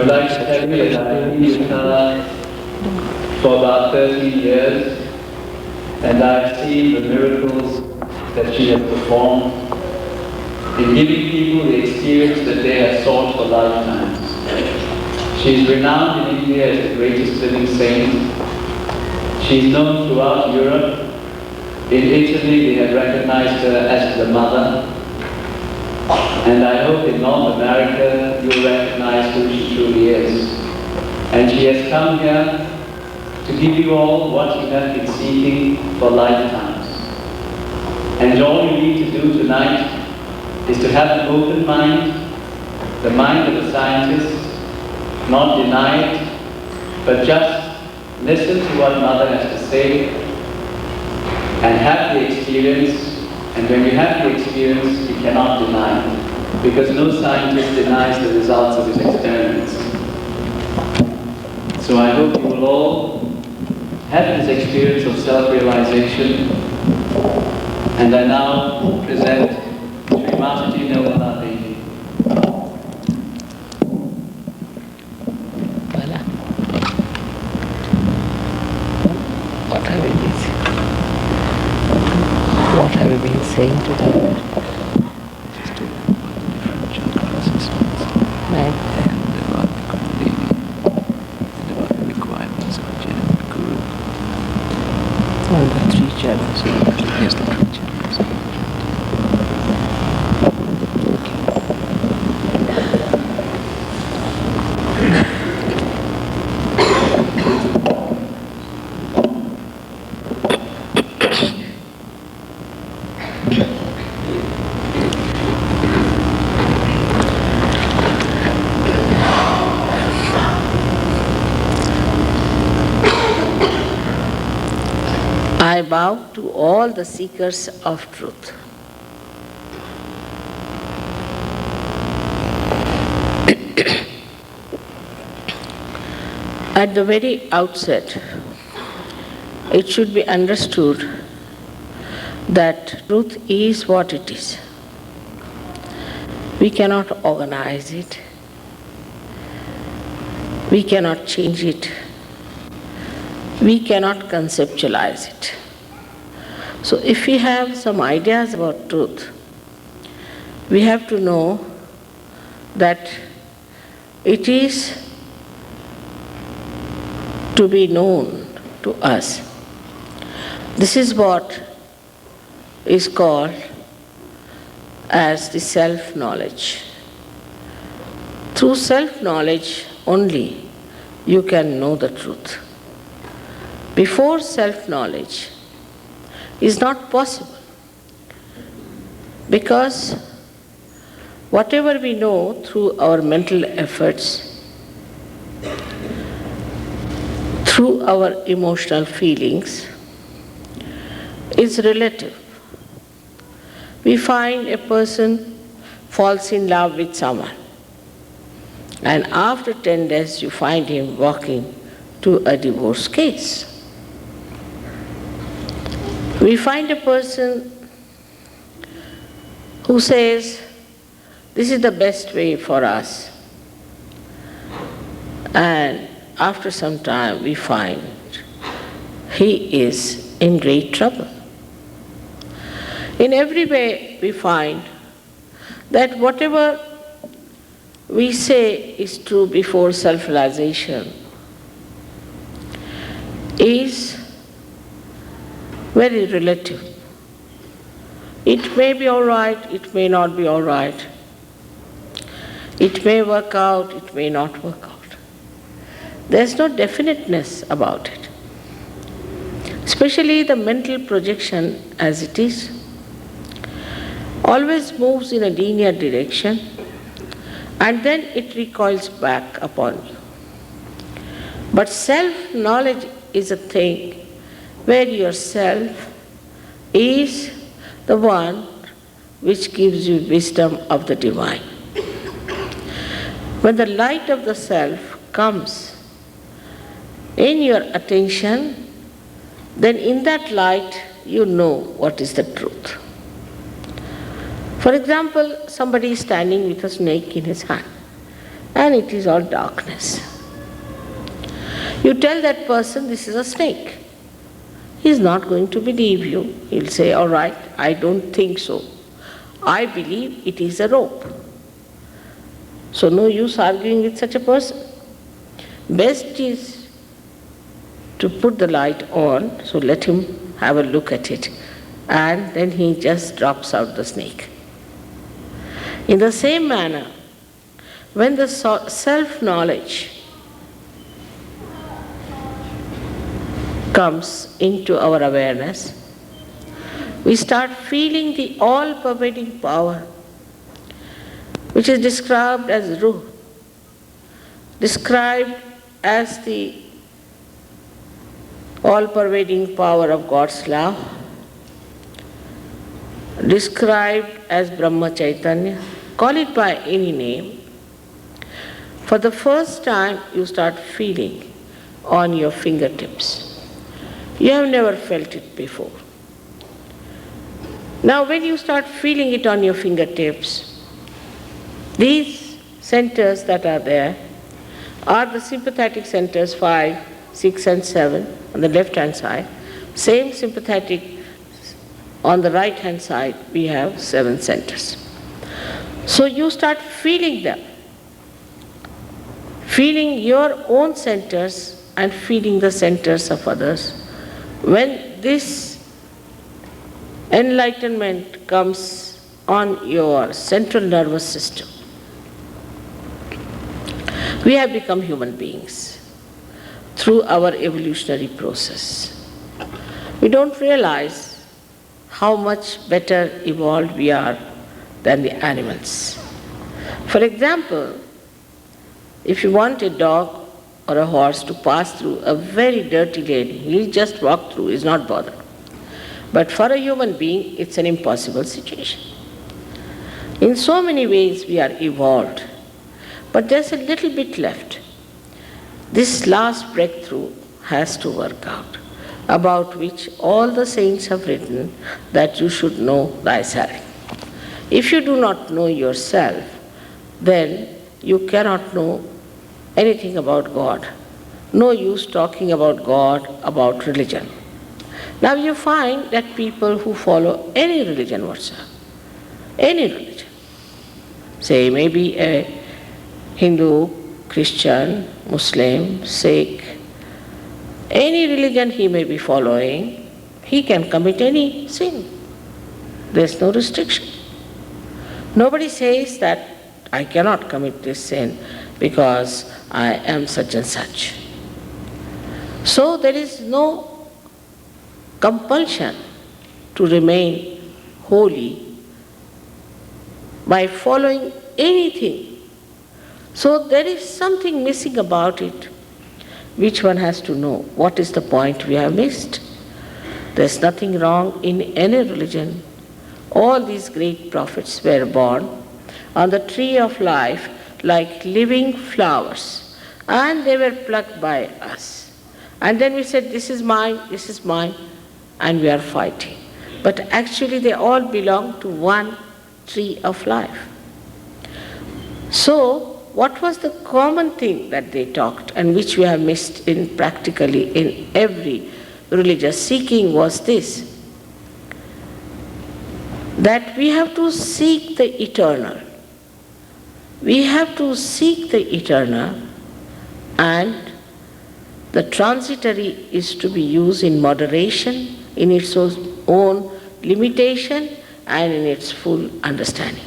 would like to tell you that I've been with her for about 13 years, and I've seen the miracles that she has performed in giving people the experience that they have sought for lifetimes. She is renowned in India as the greatest living saint. She is known throughout Europe. In Italy, they have recognized her as the mother. And I hope in North America, you'll recognize who she truly is. And she has come here to give you all what you have been seeking for lifetimes. And all you need to do tonight is to have an open mind, the mind of a scientist, not deny it, but just listen to what Mother has to say and have the experience. And when you have the experience, you cannot deny it, because no scientist denies the results of his experiments. So I hope you will all have this experience of self-realization. And I now present Shree Mataji Nirmala Devi. What have we been saying today? Just to different chakra systems. Right. And about the Kundalini. And about the requirements of a genuine guru. All the three channels. Yes, the three channels. I bow to all the seekers of truth. At the very outset, it should be understood that truth is what it is. We cannot organize it. We cannot change it. We cannot conceptualize it. So if we have some ideas about truth, we have to know that it is to be known to us. This is what is called as the self-knowledge. Through self-knowledge only you can know the truth. Before self-knowledge is not possible, because whatever we know through our mental efforts, through our emotional feelings, is relative. We find a person falls in love with someone, and after 10 days you find him walking to a divorce case. We find a person who says, this is the best way for us. And after some time we find he is in great trouble. In every way we find that whatever we say is true before self-realization is very relative. It may be all right, it may not be all right. It may work out, it may not work out. There's no definiteness about it. Especially the mental projection as it is, always moves in a linear direction and then it recoils back upon you. But self-knowledge is a thing where yourself is the one which gives you wisdom of the divine. When the light of the self comes in your attention, then in that light you know what is the truth. For example, somebody is standing with a snake in his hand. and it is all darkness. You tell that person this is a snake. He is not going to believe you. He will say, all right, I don't think so. I believe it is a rope. So no use arguing with such a person. Best is to put the light on, so let him have a look at it, and then he just drops out the snake. In the same manner, when the self-knowledge comes into our awareness, we start feeling the all-pervading power, which is described as Ruh, described as the all-pervading power of God's love, described as Brahma Chaitanya, call it by any name. For the first time you start feeling on your fingertips. You have never felt it before. Now when you start feeling it on your fingertips, these centers that are there are the sympathetic centers 5, 6 and 7 on the left hand side. Same sympathetic on the right hand side we have 7 centers. So you start feeling them, feeling your own centers and feeling the centers of others. When this enlightenment comes on your central nervous system, we have become human beings through our evolutionary process. We don't realize how much better evolved we are than the animals. For example, if you want a dog or a horse to pass through a very dirty lane, he'll just walk through, is not bothered. But for a human being, it's an impossible situation. In so many ways we are evolved, but there's a little bit left. This last breakthrough has to work out, about which all the saints have written that you should know thyself. If you do not know yourself, then you cannot know anything about God. No use talking about God, about religion. Now you find that people who follow any religion whatsoever, any religion, say maybe a Hindu, Christian, Muslim, Sikh, any religion he may be following, he can commit any sin. There's no restriction. Nobody says that I cannot commit this sin because I am such and such. So there is no compulsion to remain holy by following anything. So there is something missing about it, which one has to know. What is the point we have missed? There's nothing wrong in any religion. All these great prophets were born on the tree of life like living flowers, and they were plucked by us. And then we said, this is mine, and we are fighting. But actually they all belong to one tree of life. So what was the common thing that they talked and which we have missed in practically in every religious seeking was this, that we have to seek the eternal. We have to seek the eternal, and the transitory is to be used in moderation, in its own limitation and in its full understanding.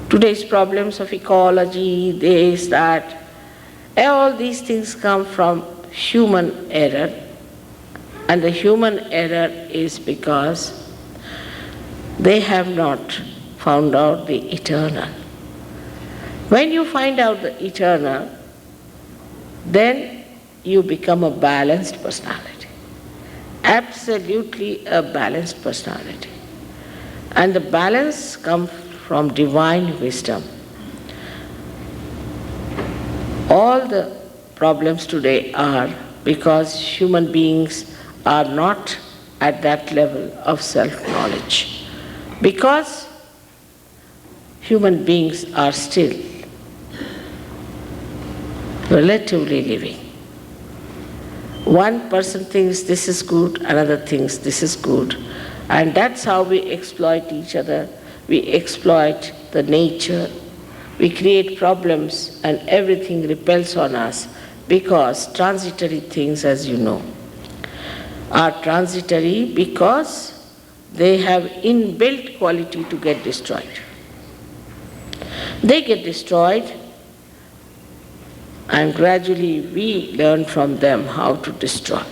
Today's problems of ecology, this, that, all these things come from human error, and the human error is because they have not found out the eternal. When you find out the eternal, then you become a balanced personality, absolutely a balanced personality. And the balance comes from divine wisdom. All the problems today are because human beings are not at that level of self-knowledge. Because human beings are still relatively living. One person thinks this is good, another thinks this is good, and that's how we exploit each other. We exploit the nature, we create problems, and everything repels on us because transitory things, as you know, are transitory because they have inbuilt quality to get destroyed. They get destroyed, and gradually we learn from them how to destroy.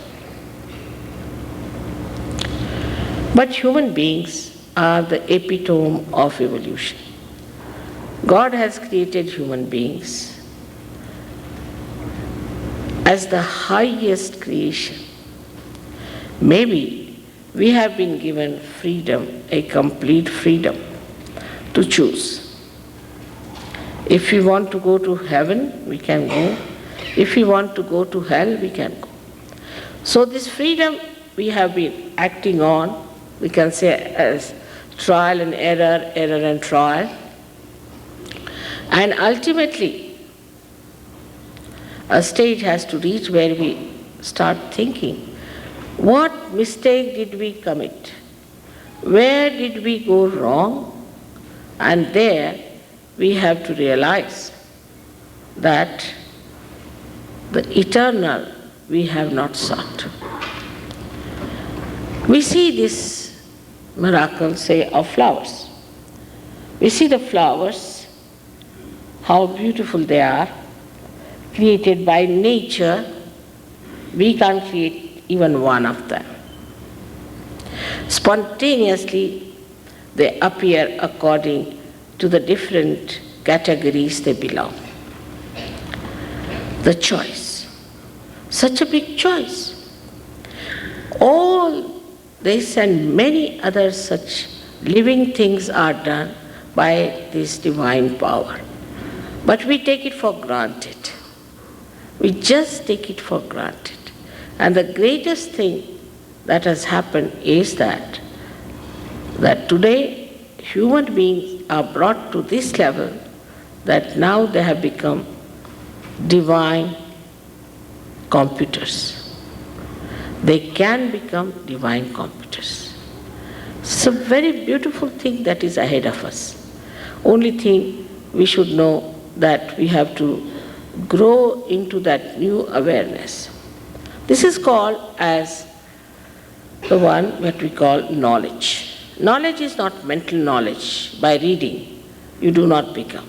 But human beings are the epitome of evolution. God has created human beings as the highest creation. Maybe we have been given freedom, a complete freedom to choose. If we want to go to heaven, we can go. If we want to go to hell, we can go. So this freedom we have been acting on, we can say as trial and error, error and trial. And ultimately, a stage has to reach where we start thinking, what mistake did we commit? Where did we go wrong? And there we have to realize that the eternal we have not sought. We see this miracle, say, of flowers. We see the flowers, how beautiful they are, created by nature. We can't create even one of them. Spontaneously, they appear according to the different categories they belong. The choice, such a big choice. All this and many other such living things are done by this divine power. But we take it for granted. We just take it for granted. And the greatest thing that has happened is that today human beings are brought to this level that now they have become divine computers. They can become divine computers. It's a very beautiful thing that is ahead of us. Only thing we should know that we have to grow into that new awareness. This is called as the one that we call knowledge. Knowledge is not mental knowledge. By reading, you do not become.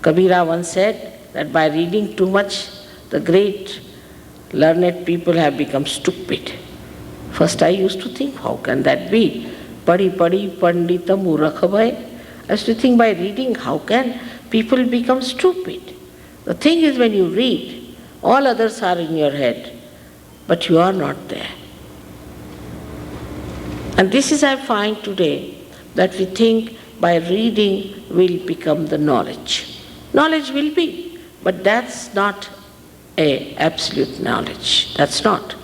Kabira once said that by reading too much, the great learned people have become stupid. First I used to think, how can that be? Padi pandita murakh bhai. I used to think by reading, how can people become stupid? The thing is, when you read, all others are in your head, but you are not there. And this is, I find today, that we think by reading will become the knowledge. Knowledge will be, but that's not an absolute knowledge. That's not.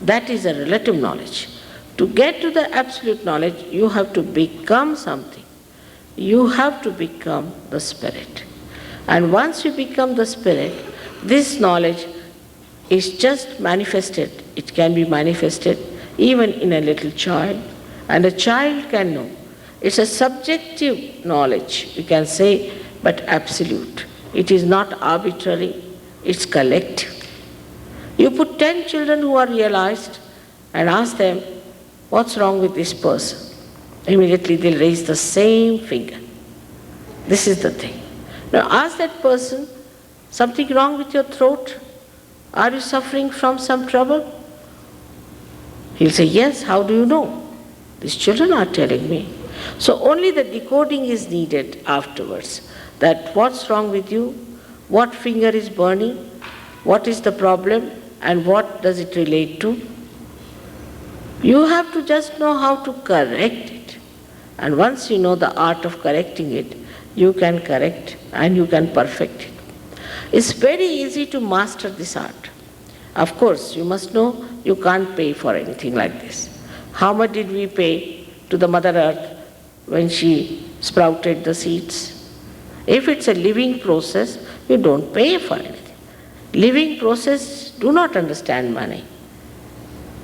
That is a relative knowledge. To get to the absolute knowledge, you have to become something. You have to become the Spirit. And once you become the Spirit, this knowledge is just manifested. It can be manifested even in a little child, and a child can know. It's a subjective knowledge, you can say, but absolute. It is not arbitrary, it's collective. You put 10 children who are realized and ask them, what's wrong with this person? Immediately they'll raise the same finger. This is the thing. Now ask that person, something wrong with your throat? Are you suffering from some trouble? He'll say, yes, how do you know? These children are telling me. So only the decoding is needed afterwards. That what's wrong with you? What finger is burning? What is the problem? And what does it relate to? You have to just know how to correct it. And once you know the art of correcting it, you can correct and you can perfect it. It's very easy to master this art. Of course, you must know you can't pay for anything like this. How much did we pay to the Mother Earth when she sprouted the seeds? If it's a living process, you don't pay for anything. Living process do not understand money.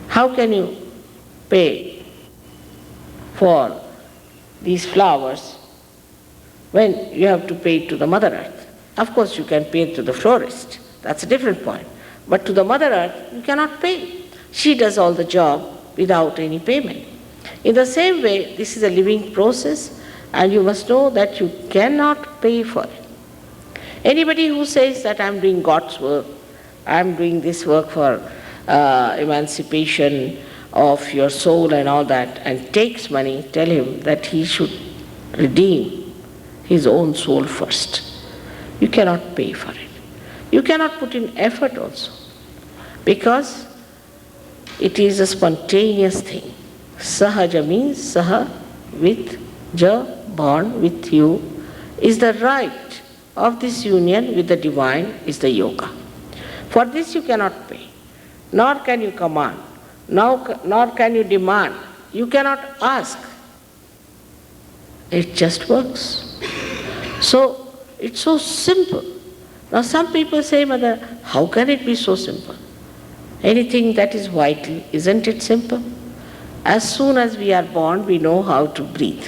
How can you pay for these flowers when you have to pay to the Mother Earth? Of course you can pay to the florist, that's a different point. But to the Mother Earth you cannot pay. She does all the job without any payment. In the same way, this is a living process and you must know that you cannot pay for it. Anybody who says that I am doing God's work, I am doing this work for emancipation of your soul and all that, and takes money, tell him that he should redeem his own soul first. You cannot pay for it. You cannot put in effort also, because it is a spontaneous thing. Sahaja means saha, with, ja, born, with you, is the right of this union with the divine, is the yoga. For this you cannot pay, nor can you command, nor can you demand. You cannot ask. It just works. So it's so simple. Now some people say, Mother, how can it be so simple? Anything that is vital, isn't it simple? As soon as we are born, we know how to breathe.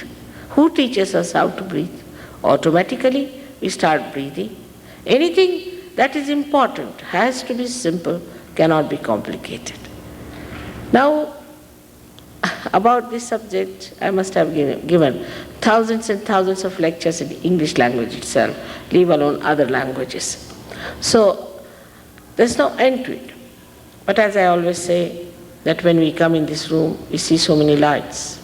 Who teaches us how to breathe? Automatically, we start breathing. Anything that is important has to be simple, cannot be complicated. Now, about this subject, I must have given thousands and thousands of lectures in the English language itself, leave alone other languages. So, there's no end to it. But as I always say, that when we come in this room, we see so many lights.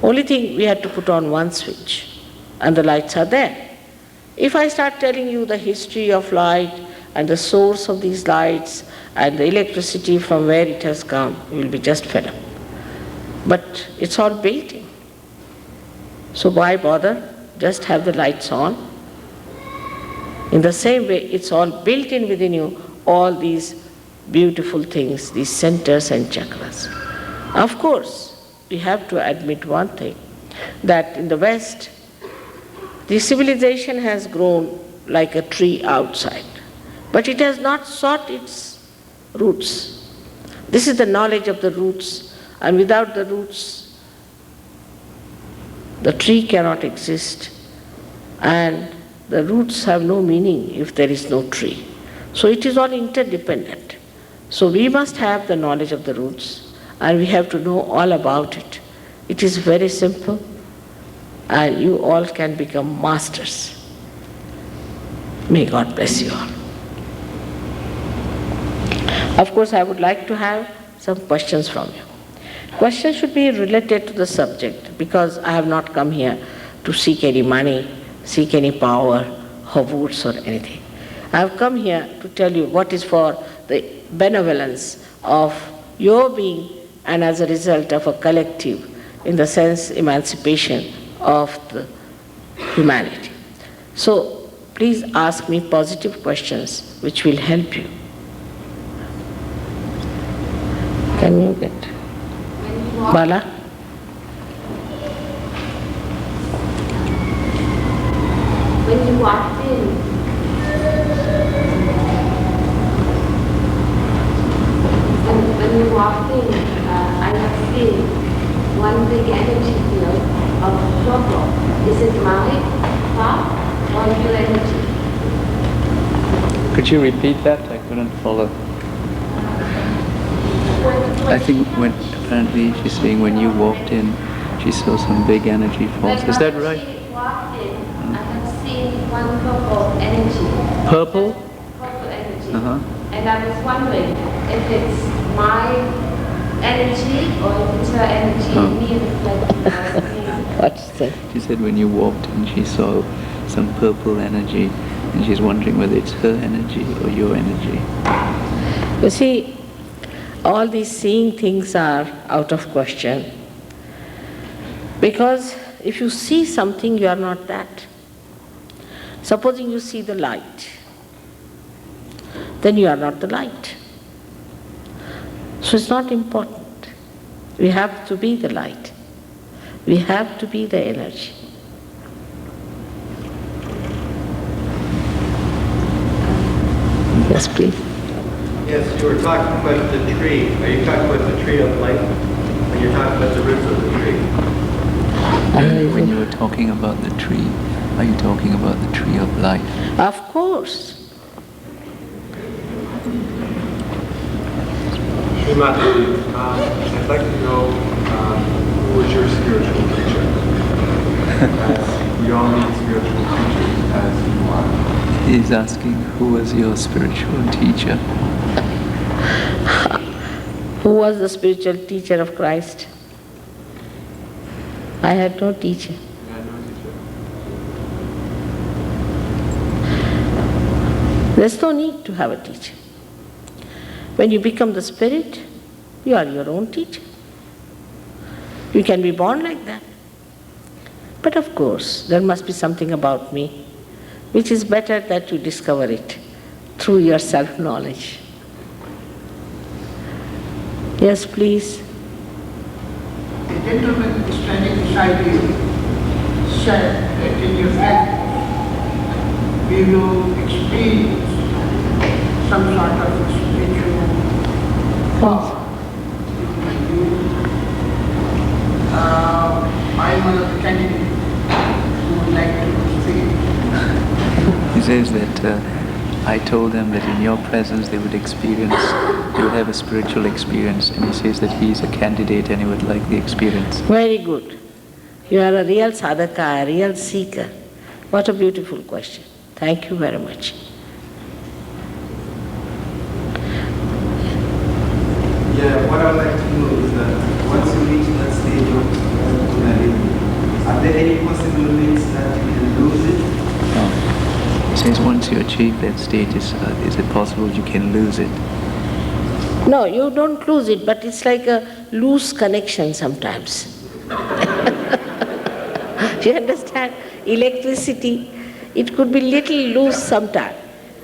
Only thing, we had to put on one switch, and the lights are there. If I start telling you the history of light and the source of these lights and the electricity from where it has come, you will be just fed up. But it's all built in. So why bother? Just have the lights on. In the same way, it's all built in within you, all these beautiful things, these centers and chakras. Of course, we have to admit one thing, that in the West, the civilization has grown like a tree outside, but it has not sought its roots. This is the knowledge of the roots, and without the roots, the tree cannot exist, and the roots have no meaning if there is no tree. So it is all interdependent. So we must have the knowledge of the roots, and we have to know all about it. It is very simple, and you all can become masters. May God bless you all. Of course, I would like to have some questions from you. Questions should be related to the subject, because I have not come here to seek any money, seek any power, or votes or anything. I have come here to tell you what is for the benevolence of your being, and as a result of a collective, in the sense emancipation of the humanity. So please ask me positive questions which will help you. Can you get Bala? When you walked in, when you walked in, I have seen one big energy field of purple. Is it my thought or your energy? Could you repeat that? I couldn't follow. I think when apparently she's saying when you walked in, she saw some big energy falls. Is that right? When she walked in, I have seen one purple energy. Purple? Purple energy. Uh-huh. And I was wondering if it's my energy or if it's her energy, me reflecting my What's that? She said when you walked in, she saw some purple energy, and she's wondering whether it's her energy or your energy. You see, all these seeing things are out of question. Because if you see something, you are not that. Supposing you see the light, then you are not the light. So it's not important. We have to be the light. We have to be the energy. Yes, please. Yes, you were talking about the tree. Are you talking about the tree of life? Or you're talking about the roots of the tree? When you were talking about the tree, are you talking about the tree of life? Of course. Shree Mataji, I'd like to know who was your spiritual teacher? As we all need spiritual teachers as you are. He's asking, who was your spiritual teacher? Who was the spiritual teacher of Christ? I had no teacher. You had no teacher. There's no need to have a teacher. When you become the spirit, you are your own teacher. You can be born like that. But of course, there must be something about me, which is better that you discover it through your self-knowledge. Yes, please. The gentleman standing beside you said that in effect we will experience some sort of spiritual power. I'm one of the candidates who would like to speak. He says that I told them that in your presence they would have a spiritual experience, and he says that he is a candidate and he would like the experience. Very good. You are a real sadhaka, a real seeker. What a beautiful question. Thank you very much. Yeah, what I would like to know is that once you reach that stage of Enlightenment, are there any possibilities that you can lose it? He says once you achieve that stage, is it possible you can lose it? No, you don't lose it, but it's like a loose connection sometimes. Do you understand? Electricity, it could be little loose sometimes.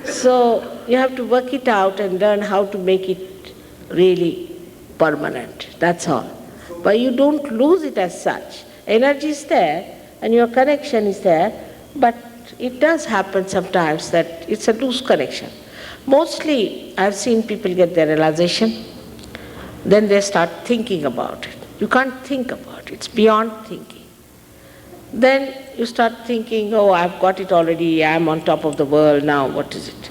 So you have to work it out and learn how to make it really permanent. That's all. But you don't lose it as such. Energy is there and your connection is there, but it does happen sometimes that it's a loose connection. Mostly I've seen people get their realization, then they start thinking about it. You can't think about it, it's beyond thinking. Then you start thinking, oh, I've got it already, I'm on top of the world now, what is it?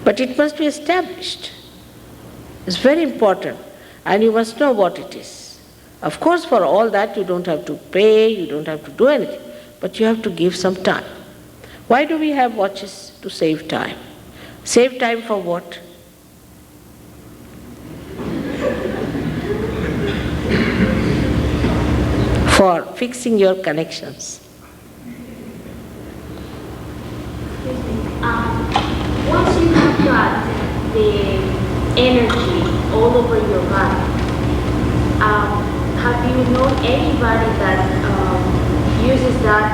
But it must be established. It's very important, and you must know what it is. Of course, for all that you don't have to pay, you don't have to do anything, but you have to give some time. Why do we have watches? To save time. Save time for what? For fixing your connections. Once you have got the energy all over your body, have you known anybody that uses that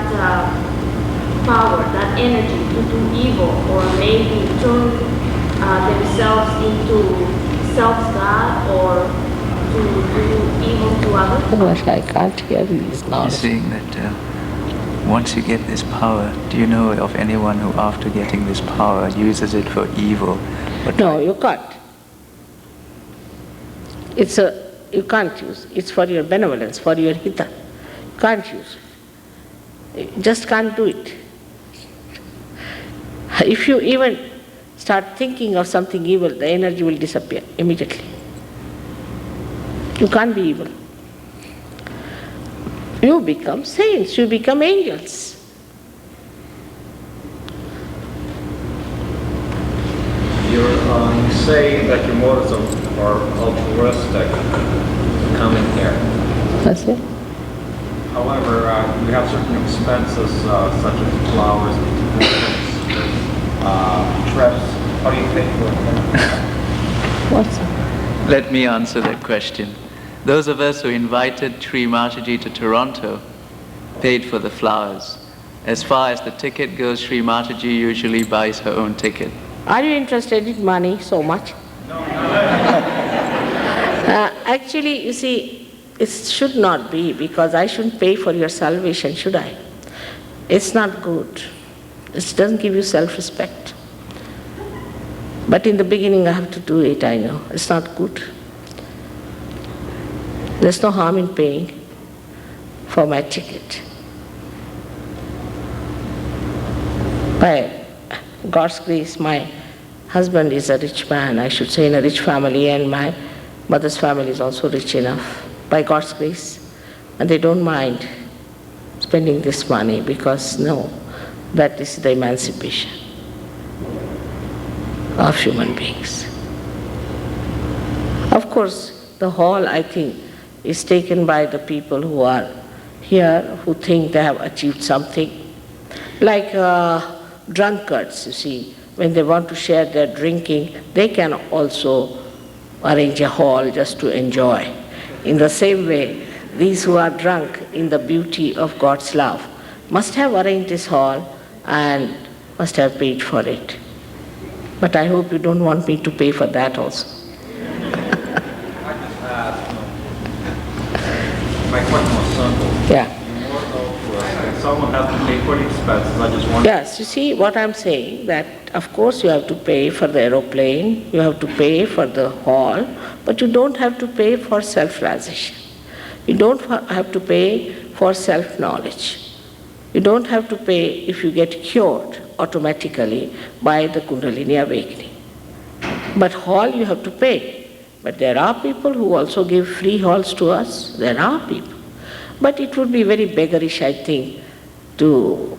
power, that energy to do evil, or maybe turn themselves into self-God, or to do evil to others? Oh, I can't hear these now. He's saying that once you get this power, do you know of anyone who after getting this power uses it for evil? But No, you can't. You can't use it. It's for your benevolence, for your hita. You can't use it. You just can't do it. If you even start thinking of something evil, the energy will disappear immediately. You can't be evil. You become saints, you become angels. You say that your motives are altruistic coming here. That's it. However, you have certain expenses such as flowers, trips. How do you pay for it? What's that? let me answer that question. Those of us who invited Shree Mataji to Toronto paid for the flowers. As far as the ticket goes, Shree Mataji usually buys her own ticket. Are you interested in money so much? No. Actually, you see, it should not be, because I shouldn't pay for your salvation, should I? It's not good. It doesn't give you self-respect. But in the beginning I have to do it, I know. It's not good. There's no harm in paying for my ticket. By God's grace, my husband is a rich man, I should say, in a rich family, and my mother's family is also rich enough, by God's grace. And they don't mind spending this money because, no, that is the emancipation of human beings. Of course, the hall, I think, is taken by the people who are here, who think they have achieved something. Like drunkards, you see, when they want to share their drinking, they can also arrange a hall just to enjoy. In the same way, these who are drunk in the beauty of God's love must have arranged this hall and must have paid for it. But I hope you don't want me to pay for that also. My question was simple. Yeah. More of someone has to pay for the expenses. I just want. Yes, you see what I'm saying, that of course you have to pay for the aeroplane, you have to pay for the hall, but you don't have to pay for self-realization. You don't have to pay for self-knowledge. You don't have to pay if you get cured automatically by the Kundalini awakening. But hall you have to pay. But there are people who also give free halls to us. There are people. But it would be very beggarish, I think, to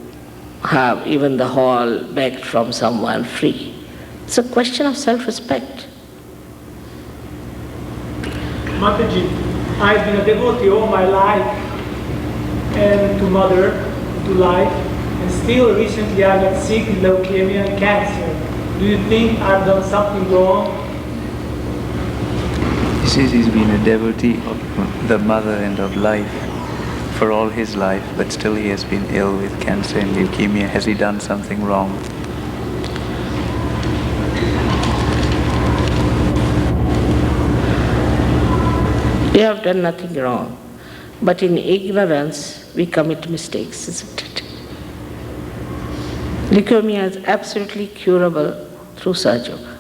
have even the hall begged from someone free. It's a question of self-respect. Mataji, I've been a devotee all my life, and to mother, to life, and still recently I got sick with leukemia and cancer. Do you think I've done something wrong? He says he's been a devotee of the mother and of life for all his life, but still he has been ill with cancer and leukemia. Has he done something wrong? We have done nothing wrong, but in ignorance we commit mistakes, isn't it? Leukemia is absolutely curable through Sahaja Yoga.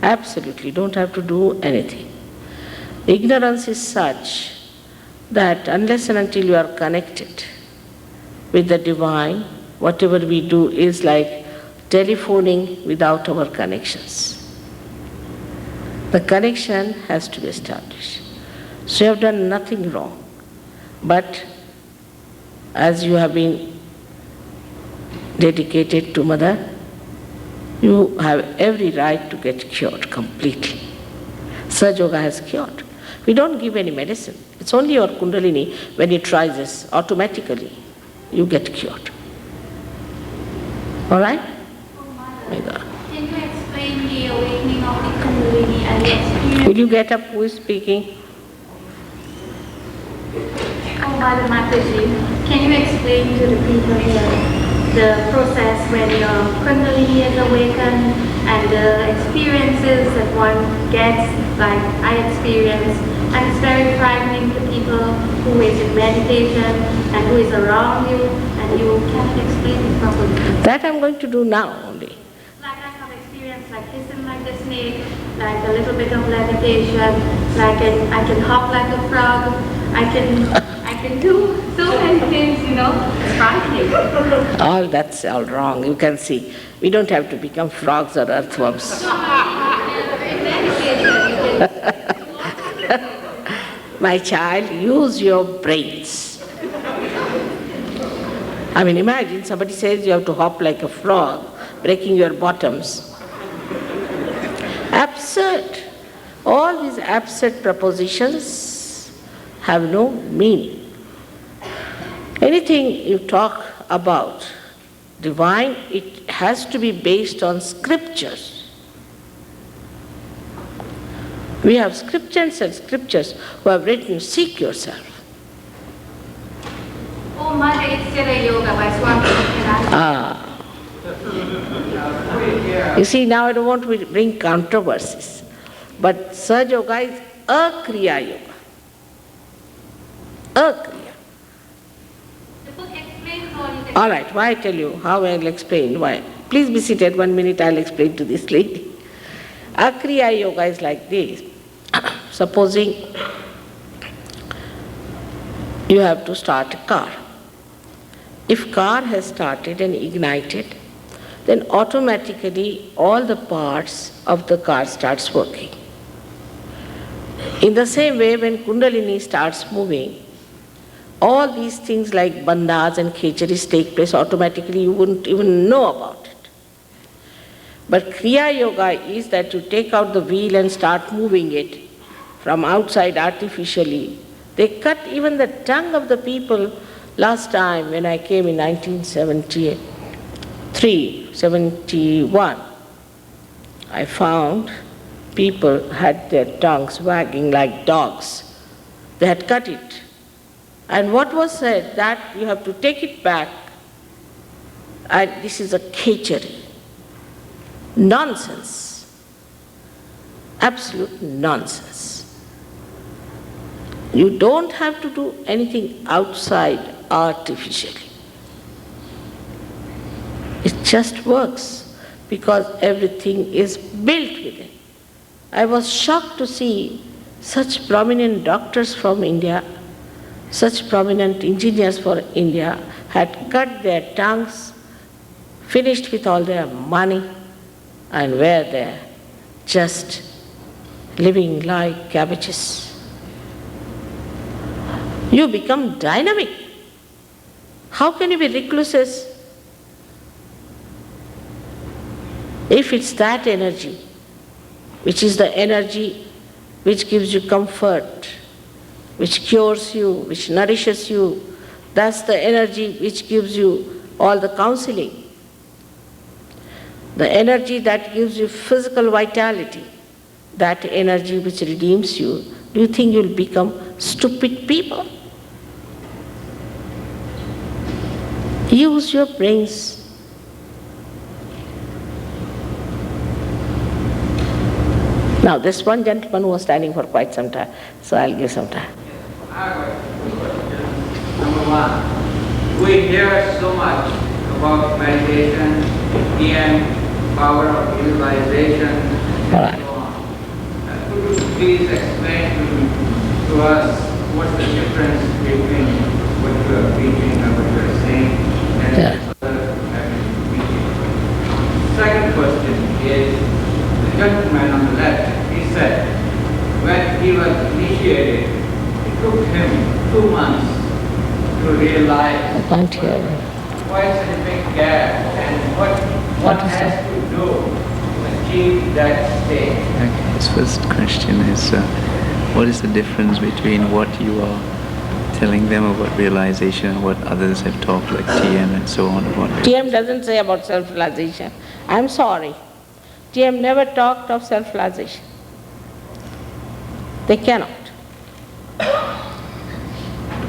Absolutely, don't have to do anything. Ignorance is such that unless and until you are connected with the divine, whatever we do is like telephoning without our connections. The connection has to be established. So you have done nothing wrong, but as you have been dedicated to Mother, you have every right to get cured completely. Sahaja Yoga has cured. We don't give any medicine. It's only your Kundalini, when it rises, automatically you get cured. All right? Can you explain the awakening of the Kundalini and the experience? Will you get up? Who is speaking? Oh, Mother Mataji, can you explain to the people here the process when your Kundalini is awakened and the experiences that one gets, like I experience, and it's very frightening to people who is in meditation and who is around you, and you can't explain it properly. That I'm going to do now only. Like I have experience like hissing like the snake, like a little bit of levitation, like I can hop like a frog, I can do so many things, it's frightening. All that's all wrong. You can see, we don't have to become frogs or earthworms. My child, use your brains. I mean, imagine somebody says you have to hop like a frog, breaking your bottoms. Absurd. All these absurd propositions have no meaning. Anything you talk about divine, it has to be based on scriptures. We have scriptures and scriptures who have written, seek yourself. Oh, Mother, it's still a yoga by Swami Mataji. You see, now I don't want to bring controversies, but Sahaja Yoga is a Kriya Yoga. A Kriya. The book explains all you can. All right, why I tell you, how I'll explain, why. Please be seated 1 minute, I'll explain to this lady. A Kriya Yoga is like this. Supposing you have to start a car. If car has started and ignited, then automatically all the parts of the car starts working. In the same way, when Kundalini starts moving, all these things like bandhas and khecharis take place automatically, you wouldn't even know about it. But Kriya Yoga is that you take out the wheel and start moving it from outside artificially. They cut even the tongue of the people. Last time when I came in 1973, 71, I found people had their tongues wagging like dogs. They had cut it. And what was said, that you have to take it back, and this is a khechari. Nonsense. Absolute nonsense. You don't have to do anything outside artificially. It just works because everything is built within. I was shocked to see such prominent doctors from India, such prominent engineers for India had cut their tongues, finished with all their money, and were there just living like cabbages. You become dynamic. How can you be recluses if it's that energy, which is the energy which gives you comfort, which cures you, which nourishes you? That's the energy which gives you all the counseling. The energy that gives you physical vitality, that energy which redeems you. Do you think you'll become stupid people? Use your brains. Now, this one gentleman who was standing for quite some time, so I'll give some time. I have two questions. Number one, we hear so much about meditation, TM, power of visualization, and so on. Could you please explain to us what's the difference between what you are preaching and what you are saying and other teaching? Second question is, the gentleman on the left, he said, when he was initiated, it took him 2 months to realize why such a big gap and what has to do to achieve that state. Okay, his first question is, what is the difference between what you are telling them about realization and what others have talked, like TM and so on about it? TM doesn't say about self-realization. I'm sorry. TM never talked of self-realization. They cannot.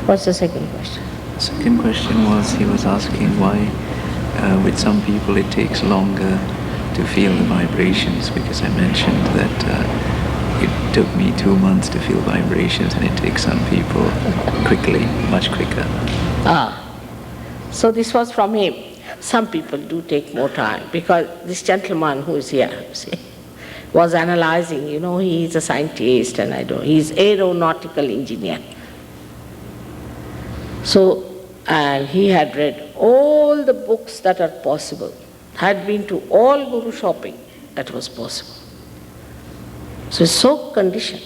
What's the second question? The second question was, he was asking why with some people it takes longer to feel the vibrations, because I mentioned that it took me 2 months to feel vibrations and it takes some people quickly, much quicker. So this was from him. Some people do take more time, because this gentleman who is here, see, was analyzing, he is a scientist and he's aeronautical engineer. So, and he had read all the books that are possible, had been to all guru shopping that was possible. So he's so conditioned.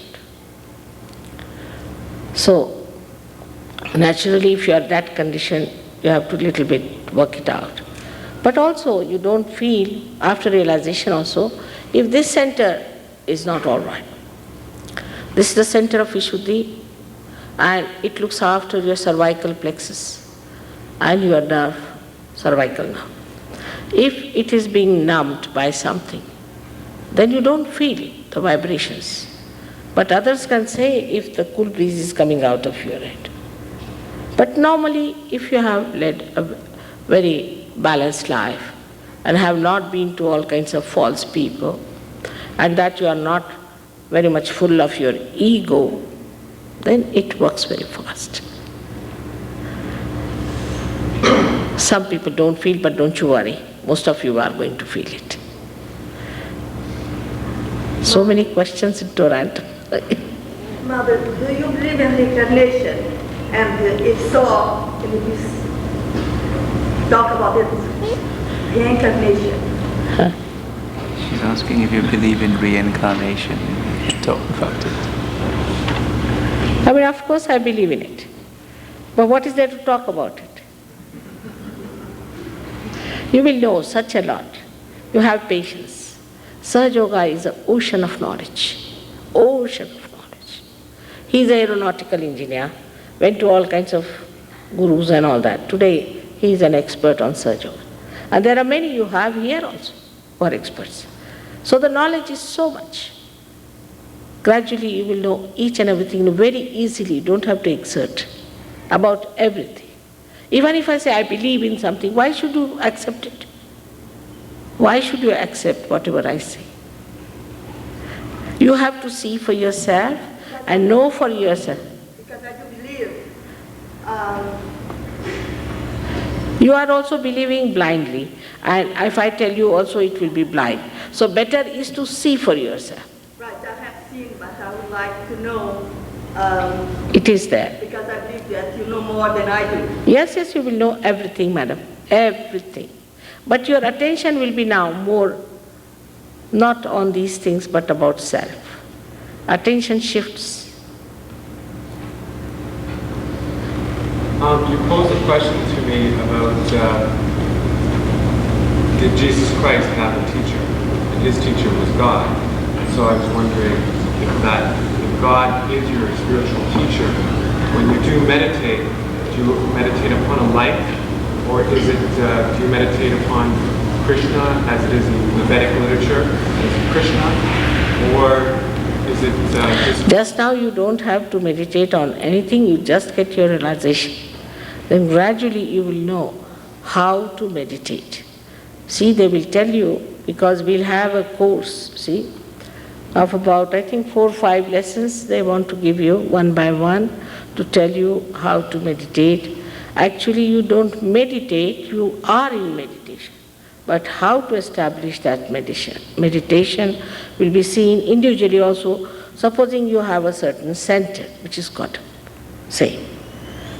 So, naturally if you are that conditioned, you have to little bit work it out. But also you don't feel, after realization also, if this center is not all right. This is the center of Vishuddhi, and it looks after your cervical plexus and your nerve, cervical nerve. If it is being numbed by something, then you don't feel the vibrations. But others can say if the cool breeze is coming out of your head. But normally, if you have led a very balanced life and have not been to all kinds of false people, and that you are not very much full of your ego, then it works very fast. Some people don't feel, but don't you worry. Most of you are going to feel it. So many questions in Toronto. Mother, do you believe in reincarnation? And if so, can you please talk about it? Reincarnation. Huh? She's asking if you believe in reincarnation. Talk about it. I mean, of course I believe in it. But what is there to talk about it? You will know such a lot. You have patience. Sahaja Yoga is an ocean of knowledge. Ocean of knowledge. He is an aeronautical engineer, went to all kinds of gurus and all that. Today he is an expert on Sahaja Yoga. And there are many you have here also who are experts. So the knowledge is so much. Gradually you will know each and everything very easily. You don't have to exert about everything. Even if I say I believe in something, why should you accept it? Why should you accept whatever I say? You have to see for yourself and know for yourself. Because I do believe. You are also believing blindly, and if I tell you also it will be blind. So better is to see for yourself. Right, I have seen, but I would like to know. It is there. Because I believe that you know more than I do. Yes, yes, you will know everything, madam. Everything. But your attention will be now more not on these things but about self. Attention shifts. You posed a question to me about did Jesus Christ have a teacher? And his teacher was God. So I was wondering if God is your spiritual teacher, when you do meditate upon a life, or is it, do you meditate upon Krishna as it is in the Vedic literature, as Krishna, or is it Just now you don't have to meditate on anything, you just get your realization. Then gradually you will know how to meditate. See, they will tell you, because we'll have a course, see, of about, I think 4 or 5 lessons they want to give you one by one to tell you how to meditate. Actually, you don't meditate, you are in meditation. But how to establish that meditation will be seen individually also. Supposing you have a certain center which is caught up, say.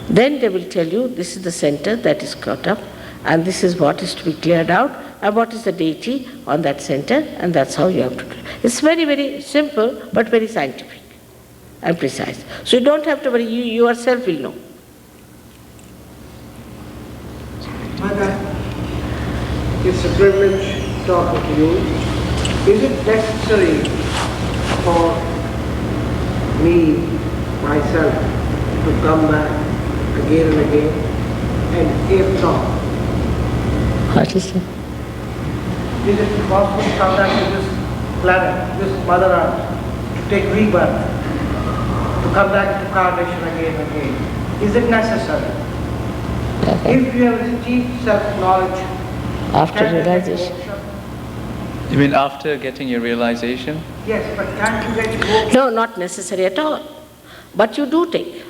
Then they will tell you this is the center that is caught up and this is what is to be cleared out and what is the deity on that center, and that's how you have to do it. It's very, very simple but very scientific and precise. So you don't have to worry, you yourself will know. Mother, it's a privilege talking to you. Is it necessary for me, myself, to come back again and again? And if not, What is it? is it possible to come back to this planet, this Mother Earth, to take rebirth, to come back to incarnation again and again? Is it necessary? If you have achieved self-knowledge, After realization. You mean after getting your realization? Yes, but can't you get more? No, not necessary at all. But you do take,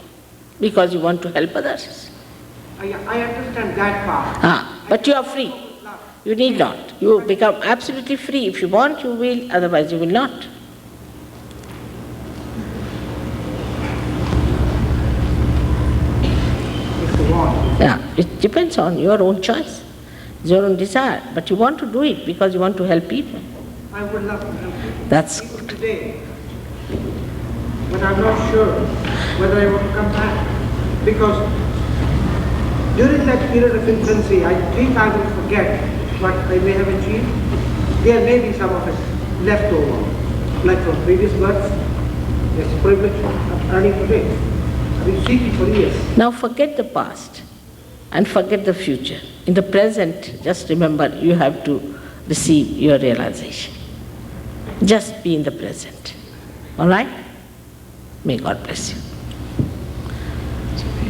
because you want to help others. I understand that part. But you are free. You need not. You become absolutely free. If you want, you will, otherwise you will not. If you want. Yeah, it depends on your own choice, your own desire. But you want to do it because you want to help people. I would love to help you. That's Even good. today. But I'm not sure whether I want to come back. Because during that period of infancy, I think I will forget what I may have achieved. There may be some of it left over, like from previous births. There's a privilege of earning today. I've been seeking for years. Now forget the past and forget the future. In the present, just remember you have to receive your realization. Just be in the present. All right? May God bless you.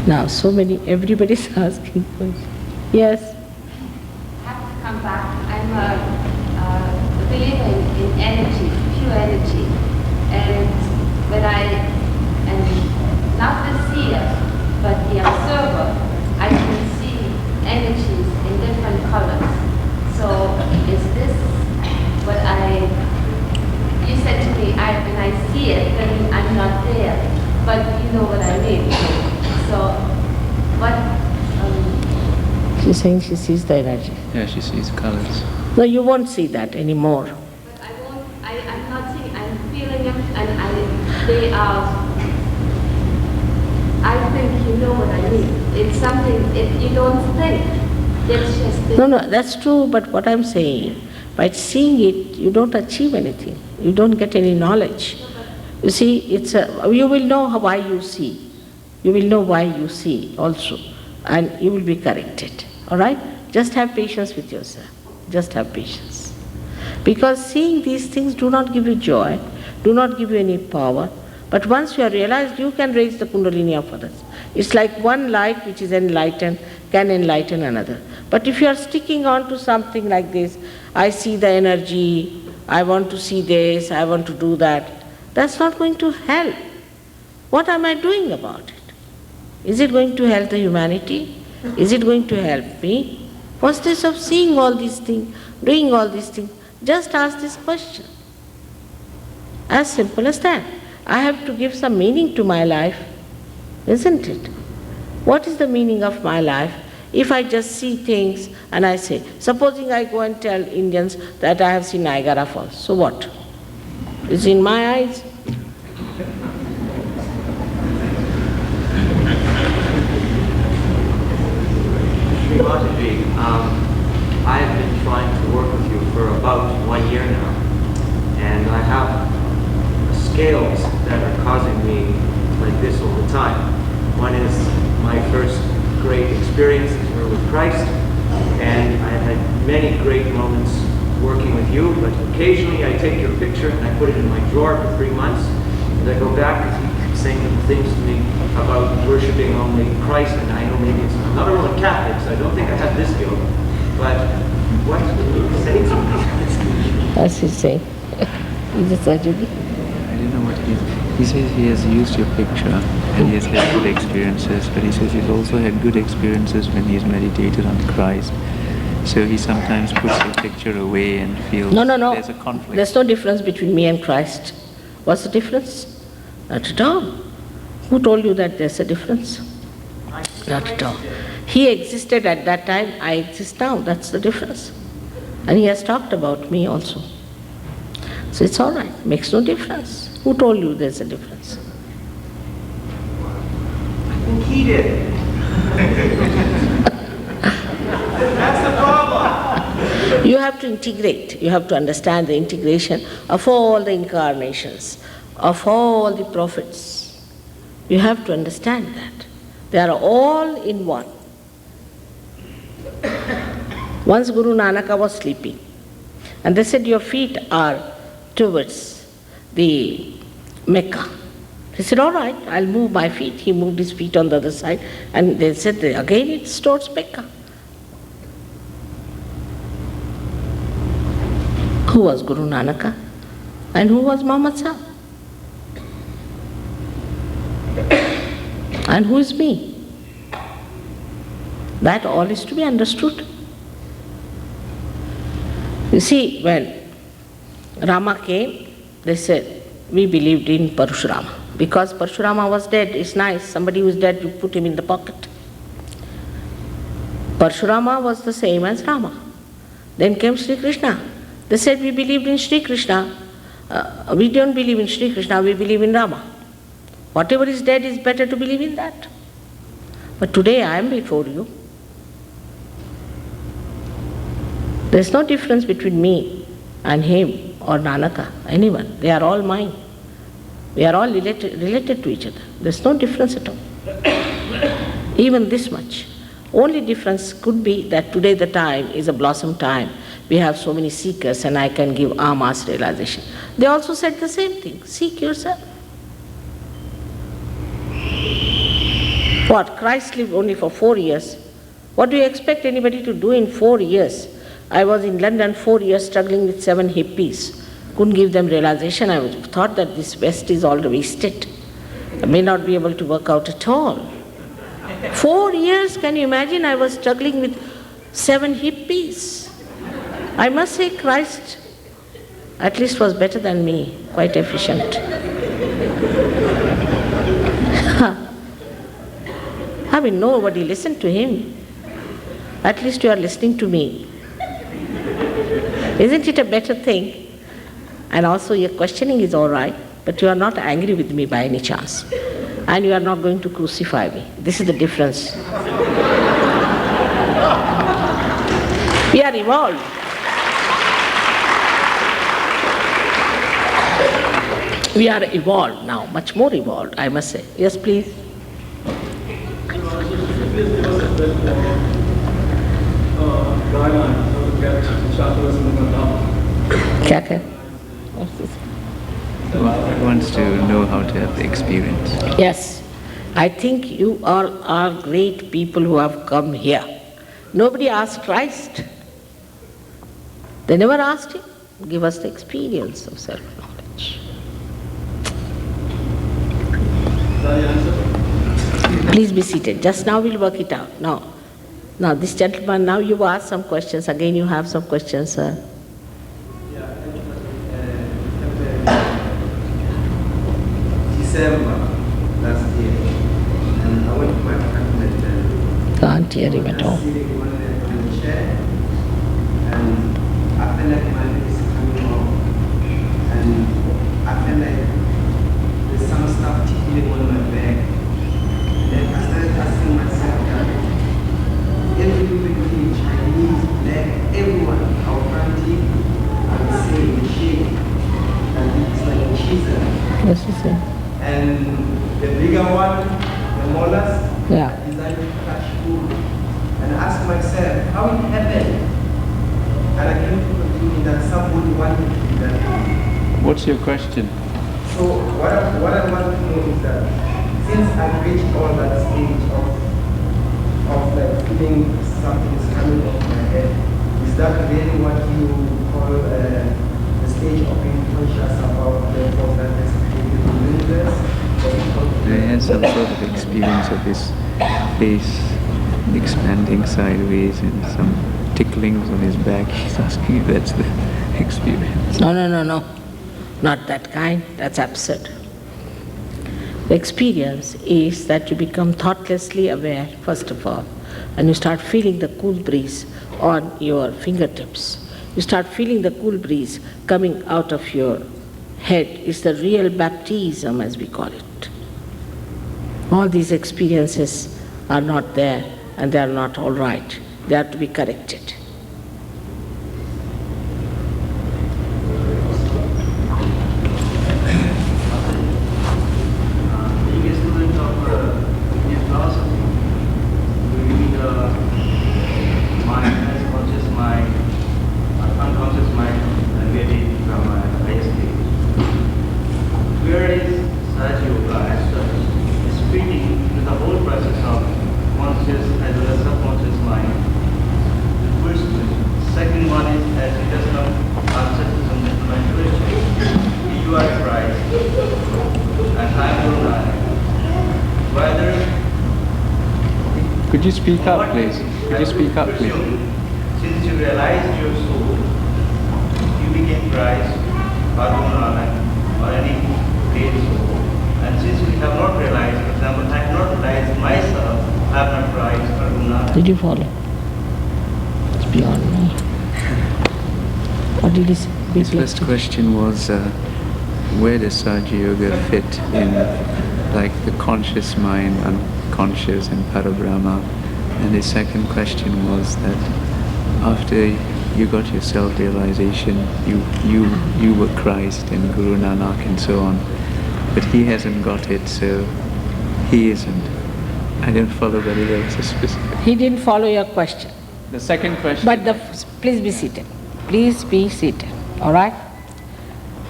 Now, so many, everybody's asking questions. Yes? I have to come back. I'm a believer in energy, pure energy. And when I am not the seer, but the observer, I can see energies in different colors. So is this what you said to I see it, then I'm not there. But you know what I mean. So, what? She's saying she sees the energy. Yeah, she sees colors. No, you won't see that anymore. But I won't. I'm not seeing. I'm feeling them, and they are. I think you know what I mean. It's something. You don't think. It's just. No, that's true. But what I'm saying, by seeing it, you don't achieve anything. You don't get any knowledge. You see, you will know why you see. You will know why you see also, and you will be corrected. All right? Just have patience with yourself. Just have patience. Because seeing these things do not give you joy, do not give you any power. But once you have realized, you can raise the Kundalini of others. It's like one light which is enlightened can enlighten another. But if you are sticking on to something like this, I see the energy, I want to see this, I want to do that, that's not going to help. What am I doing about it? Is it going to help the humanity? Is it going to help me? What's this of seeing all these things, doing all these things? Just ask this question. As simple as that. I have to give some meaning to my life, isn't it? What is the meaning of my life? If I just see things and I say, supposing I go and tell Indians that I have seen Niagara Falls, so what? Is it in my eyes? Shree Mataji, I have been trying to work with you for about 1 year now, and I have scales that are causing me like this all the time. One is my first great experiences were with Christ, and I've had many great moments working with you, but occasionally I take your picture and I put it in my drawer for 3 months, and I go back and you keep saying little things to me about worshiping only Christ, and I know maybe I'm not a Roman Catholic, so I don't think I have this guilt, but what do you say to me? What's he saying? Is it surgery? I don't know what he says. He has used your picture and he has had good experiences, but he says he's also had good experiences when he's meditated on Christ. So he sometimes puts your picture away and feels No. there's a conflict. There's no difference between me and Christ. What's the difference? Not at all. Who told you that there's a difference? Not at all. He existed at that time, I exist now. That's the difference. And he has talked about me also. So it's all right. Makes no difference. Who told you there's a difference? I think he did. That's the problem. You have to integrate. You have to understand the integration of all the incarnations, of all the prophets. You have to understand that. They are all in one. Once Guru Nanaka was sleeping, and they said, your feet are towards the Mecca. He said, all right, I'll move my feet. He moved his feet on the other side, and they said, again it's towards Mecca. Who was Guru Nanaka? And who was Muhammad Sahib? And who is me? That all is to be understood. You see, when Rama came, they said, we believed in Parashurama. Because Parashurama was dead, it's nice. Somebody who is dead, you put him in the pocket. Parashurama was the same as Rama. Then came Sri Krishna. They said, we believed in Sri Krishna. We don't believe in Sri Krishna, we believe in Rama. Whatever is dead is better to believe in that. But today I am before you. There is no difference between me and him or Nanaka, anyone. They are all mine. We are all related to each other. There is no difference at all. Even this much. Only difference could be that today the time is a blossom time. We have so many seekers and I can give en masse realization. They also said the same thing. Seek yourself. What? Christ lived only for 4 years. What do you expect anybody to do in 4 years? I was in London 4 years struggling with 7 hippies. Couldn't give them realization. I thought that this West is all wasted. I may not be able to work out at all. 4 years, can you imagine? I was struggling with 7 hippies. I must say Christ At least was better than me, quite efficient. I mean, nobody listened to him. At least you are listening to me. Isn't it a better thing? And also your questioning is all right, but you are not angry with me by any chance. And you are not going to crucify me. This is the difference. We are evolved. We are evolved now, much more evolved, I must say. Yes, please. One wants to know how to have the experience. Yes, I think you all are great people who have come here. Nobody asked Christ. They never asked him, give us the experience of self-knowledge. Please be seated. Just now we'll work it out. Now this gentleman, now you've asked some questions. Again you have some questions, sir. December last year, and I went to my apartment and can't hear him at all. sitting on the chair, and I felt like my leg is coming off, and I felt like there's some stuff tickling on my back. And then I started asking myself that every human being, Chinese, black, everyone, our country, are the same shape, and it's like a chisel. Yes, you see. And the bigger one, the molars, Yeah. I decided to touch food and ask myself how it happened. And I came to the conclusion that somebody wanted to do that. What's your question? So what I want to know is that since I've reached all that stage of like feeling something is coming off my head, is that really what you call the stage of being conscious about the force that is created in the universe? I had some sort of experience of his face expanding sideways and some ticklings on his back. He's asking if that's the experience. No. Not that kind. That's absurd. The experience is that you become thoughtlessly aware, first of all, and you start feeling the cool breeze on your fingertips. You start feeling the cool breeze coming out of your head. It's the real baptism, as we call it. All these experiences are not there, and they are not all right. They are to be corrected. Being a student of Indian philosophy, we read mind as conscious mind, unconscious mind, and getting from highest stage. Where is Saj Yoga as such is fitting to the whole process of conscious as well as subconscious mind? The first question. Second one is, as it does not answer to some my question, you are Christ, and I am Guru Nanak. Whether Could you speak up, please? Could you speak up, please? since you realized your soul, you became Christ, or Guru Nanak, or any great soul. And since we have not realized, for example, I have not realized myself, I have not Christ or Guru Nanak. Did you follow? It's beyond me. What did he say? His first question was, where does Saji Yoga fit in, like the conscious mind, unconscious, and Parabrahma? And his second question was that after you got your self-realization, you were Christ and Guru Nanak and so on, but he hasn't got it, so he isn't. I didn't follow very well. So specific. He didn't follow your question. The second question. But please be seated. Please be seated. All right?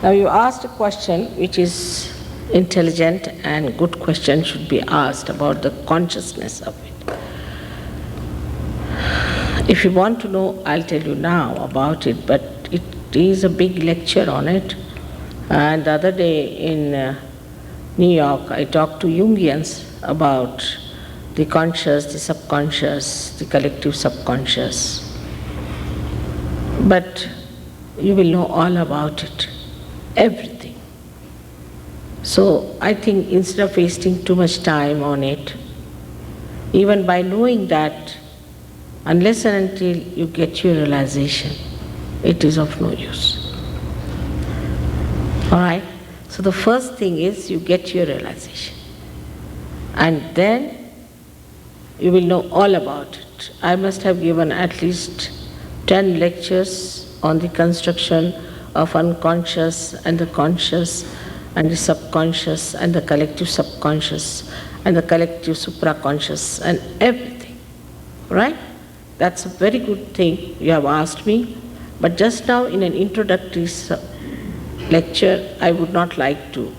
Now you asked a question which is intelligent, and good question should be asked about the consciousness of it. If you want to know, I'll tell you now about it, but it is a big lecture on it. And the other day in New York, I talked to Jungians about the conscious, the subconscious, the collective subconscious. But you will know all about it, everything. So I think instead of wasting too much time on it, even by knowing that, unless and until you get your realization, it is of no use. All right? So the first thing is you get your realization. And then you will know all about it. I must have given at least 10 lectures on the construction of unconscious and the conscious and the subconscious and the collective subconscious and the collective supraconscious and everything. Right? That's a very good thing you have asked me. But just now in an introductory lecture, I would not like to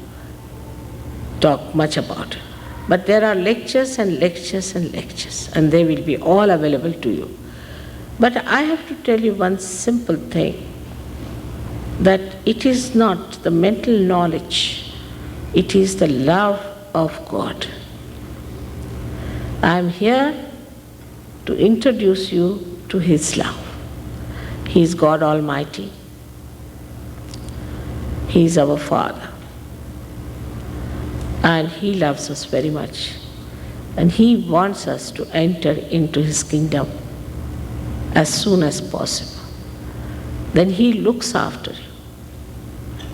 talk much about it. But there are lectures and lectures and lectures, and they will be all available to you. But I have to tell you one simple thing, that it is not the mental knowledge, it is the love of God. I am here to introduce you to His love. He is God Almighty. He is our Father. And He loves us very much. And He wants us to enter into His kingdom as soon as possible. Then He looks after you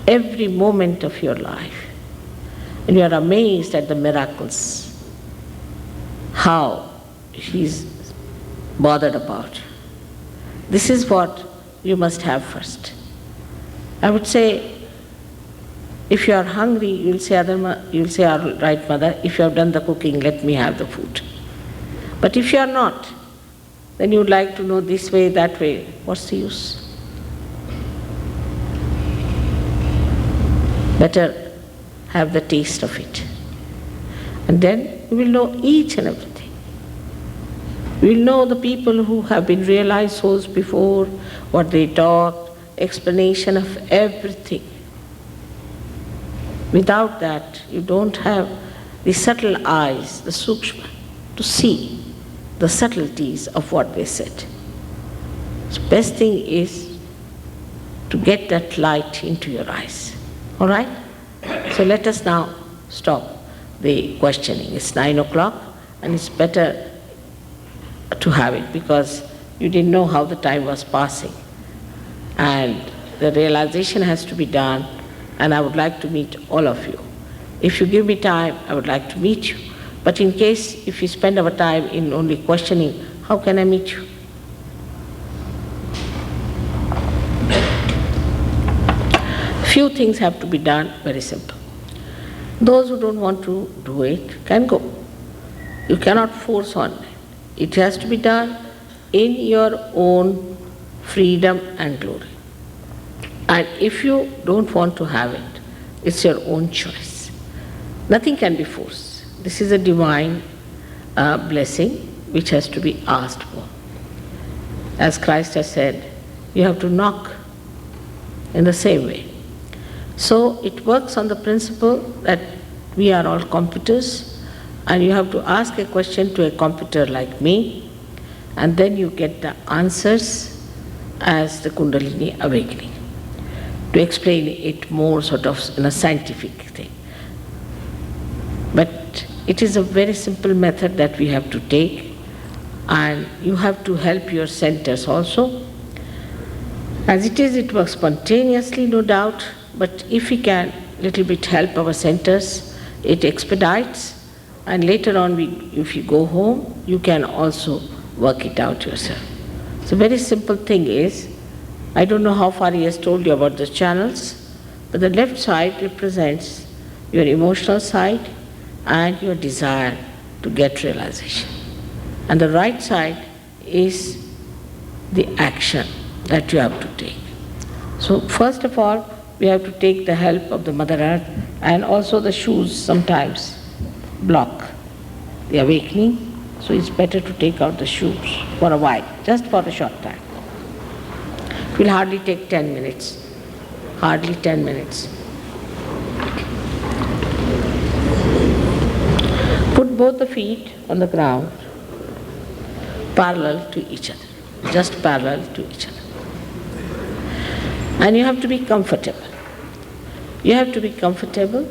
every moment of your life. And you are amazed at the miracles, how He's bothered about. This is what you must have first. I would say, if you are hungry, you'll say, all right, mother, if you have done the cooking, let me have the food. But if you are not, then you would like to know this way, that way. What's the use? Better have the taste of it. And then you will know each and everything. You will know the people who have been realized souls before, what they taught, explanation of everything. Without that, you don't have the subtle eyes, the sukshma, to see the subtleties of what they said. So best thing is to get that light into your eyes. All right? So let us now stop the questioning. It's 9 o'clock and it's better to have it because you didn't know how the time was passing. And the realization has to be done. And I would like to meet all of you. If you give me time, I would like to meet you. But in case if you spend our time in only questioning, how can I meet you? Few things have to be done, very simple. Those who don't want to do it can go. You cannot force on them. It has to be done in your own freedom and glory. And if you don't want to have it, it's your own choice. Nothing can be forced. This is a divine blessing which has to be asked for. As Christ has said, you have to knock in the same way. So it works on the principle that we are all computers and you have to ask a question to a computer like me and then you get the answers as the Kundalini awakening. To explain it more sort of in a scientific thing. But it is a very simple method that we have to take and you have to help your centers also. As it is, it works spontaneously, no doubt, but if we can little bit help our centers, it expedites and later on if you go home, you can also work it out yourself. So very simple thing is, I don't know how far he has told you about the channels, but the left side represents your emotional side and your desire to get realization. And the right side is the action that you have to take. So first of all, we have to take the help of the Mother Earth, and also the shoes sometimes block the awakening, so it's better to take out the shoes for a while, just for a short time. It will hardly take 10 minutes, hardly 10 minutes. Put both the feet on the ground, parallel to each other, just parallel to each other. And you have to be comfortable. You have to be comfortable.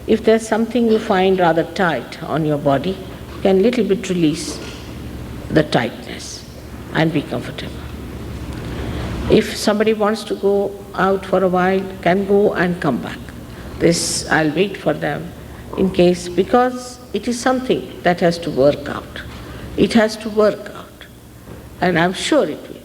If there's something you find rather tight on your body, you can little bit release the tightness and be comfortable. If somebody wants to go out for a while, can go and come back. This I'll wait for them in case, because it is something that has to work out. It has to work out, and I'm sure it will.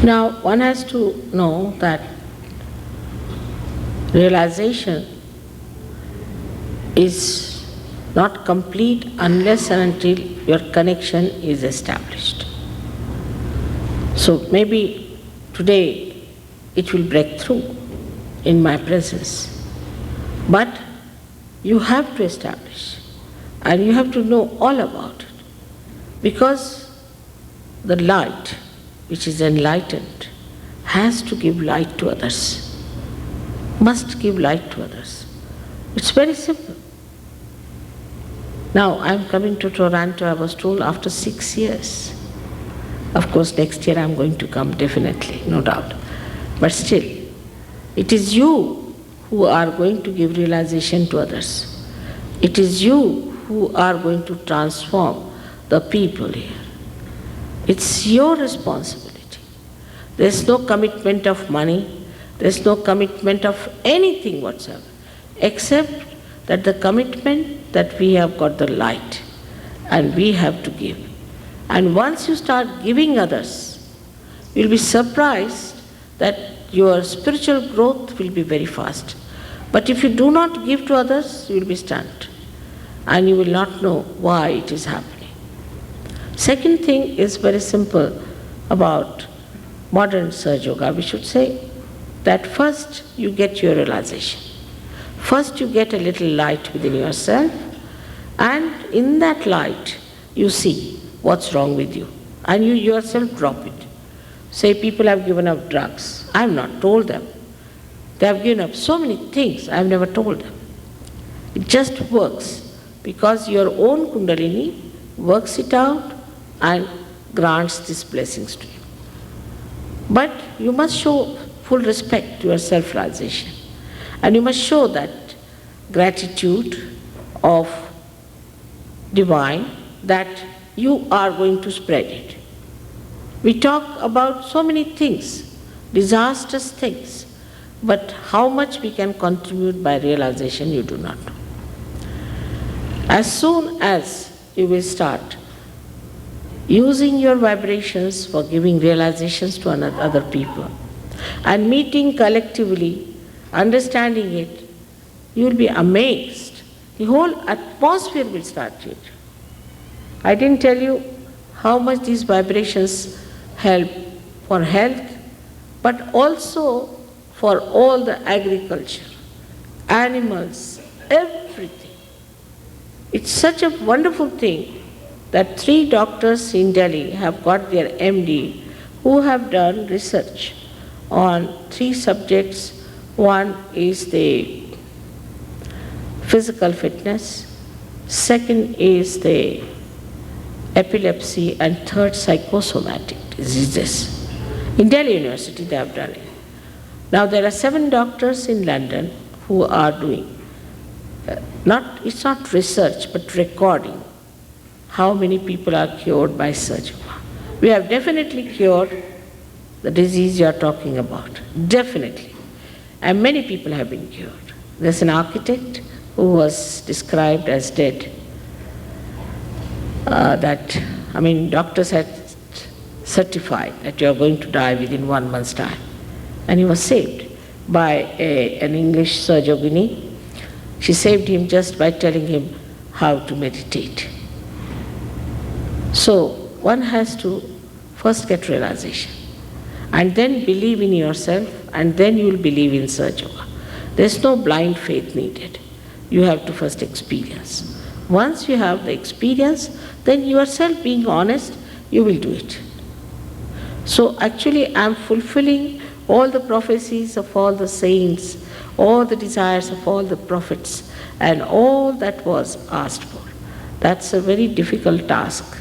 Now, one has to know that realization is not complete unless and until your connection is established. So maybe today it will break through in my presence, but you have to establish and you have to know all about it, because the light which is enlightened has to give light to others, must give light to others. It's very simple. Now I'm coming to Toronto, I was told, after 6 years. Of course next year I'm going to come definitely, no doubt. But still, it is you who are going to give realization to others. It is you who are going to transform the people here. It's your responsibility. There's no commitment of money, there's no commitment of anything whatsoever, except that the commitment that we have got the light and we have to give. And once you start giving others, you'll be surprised that your spiritual growth will be very fast. But if you do not give to others, you will be stunned and you will not know why it is happening. Second thing is very simple about modern Sahaja Yoga. We should say that first you get your realization. First you get a little light within yourself, and in that light you see what's wrong with you and you yourself drop it. Say people have given up drugs. I have not told them. They have given up so many things, I have never told them. It just works because your own Kundalini works it out and grants these blessings to you. But you must show full respect to your self-realization, and you must show that gratitude of divine that you are going to spread it. We talk about so many things, disastrous things, but how much we can contribute by realization you do not know. As soon as you will start using your vibrations for giving realizations to other people and meeting collectively, understanding it, you will be amazed. The whole atmosphere will start changing. I didn't tell you how much these vibrations help for health, but also for all the agriculture, animals, everything. It's such a wonderful thing that 3 doctors in Delhi have got their MD who have done research on 3 subjects. One is the physical fitness, second is the epilepsy, and third psychosomatic diseases. In Delhi University they have done it. Now there are 7 doctors in London who are doing, it's not research but recording how many people are cured by Sahaja Yoga. We have definitely cured the disease you are talking about, definitely. And many people have been cured. There's an architect who was described as dead. Doctors had certified that you are going to die within 1 month's time. And he was saved by an English surgeon. She saved him just by telling him how to meditate. So one has to first get realization and then believe in yourself, and then you will believe in Sahaja Yoga. There's no blind faith needed. You have to first experience. Once you have the experience, then yourself being honest, you will do it. So actually I am fulfilling all the prophecies of all the saints, all the desires of all the prophets, and all that was asked for. That's a very difficult task.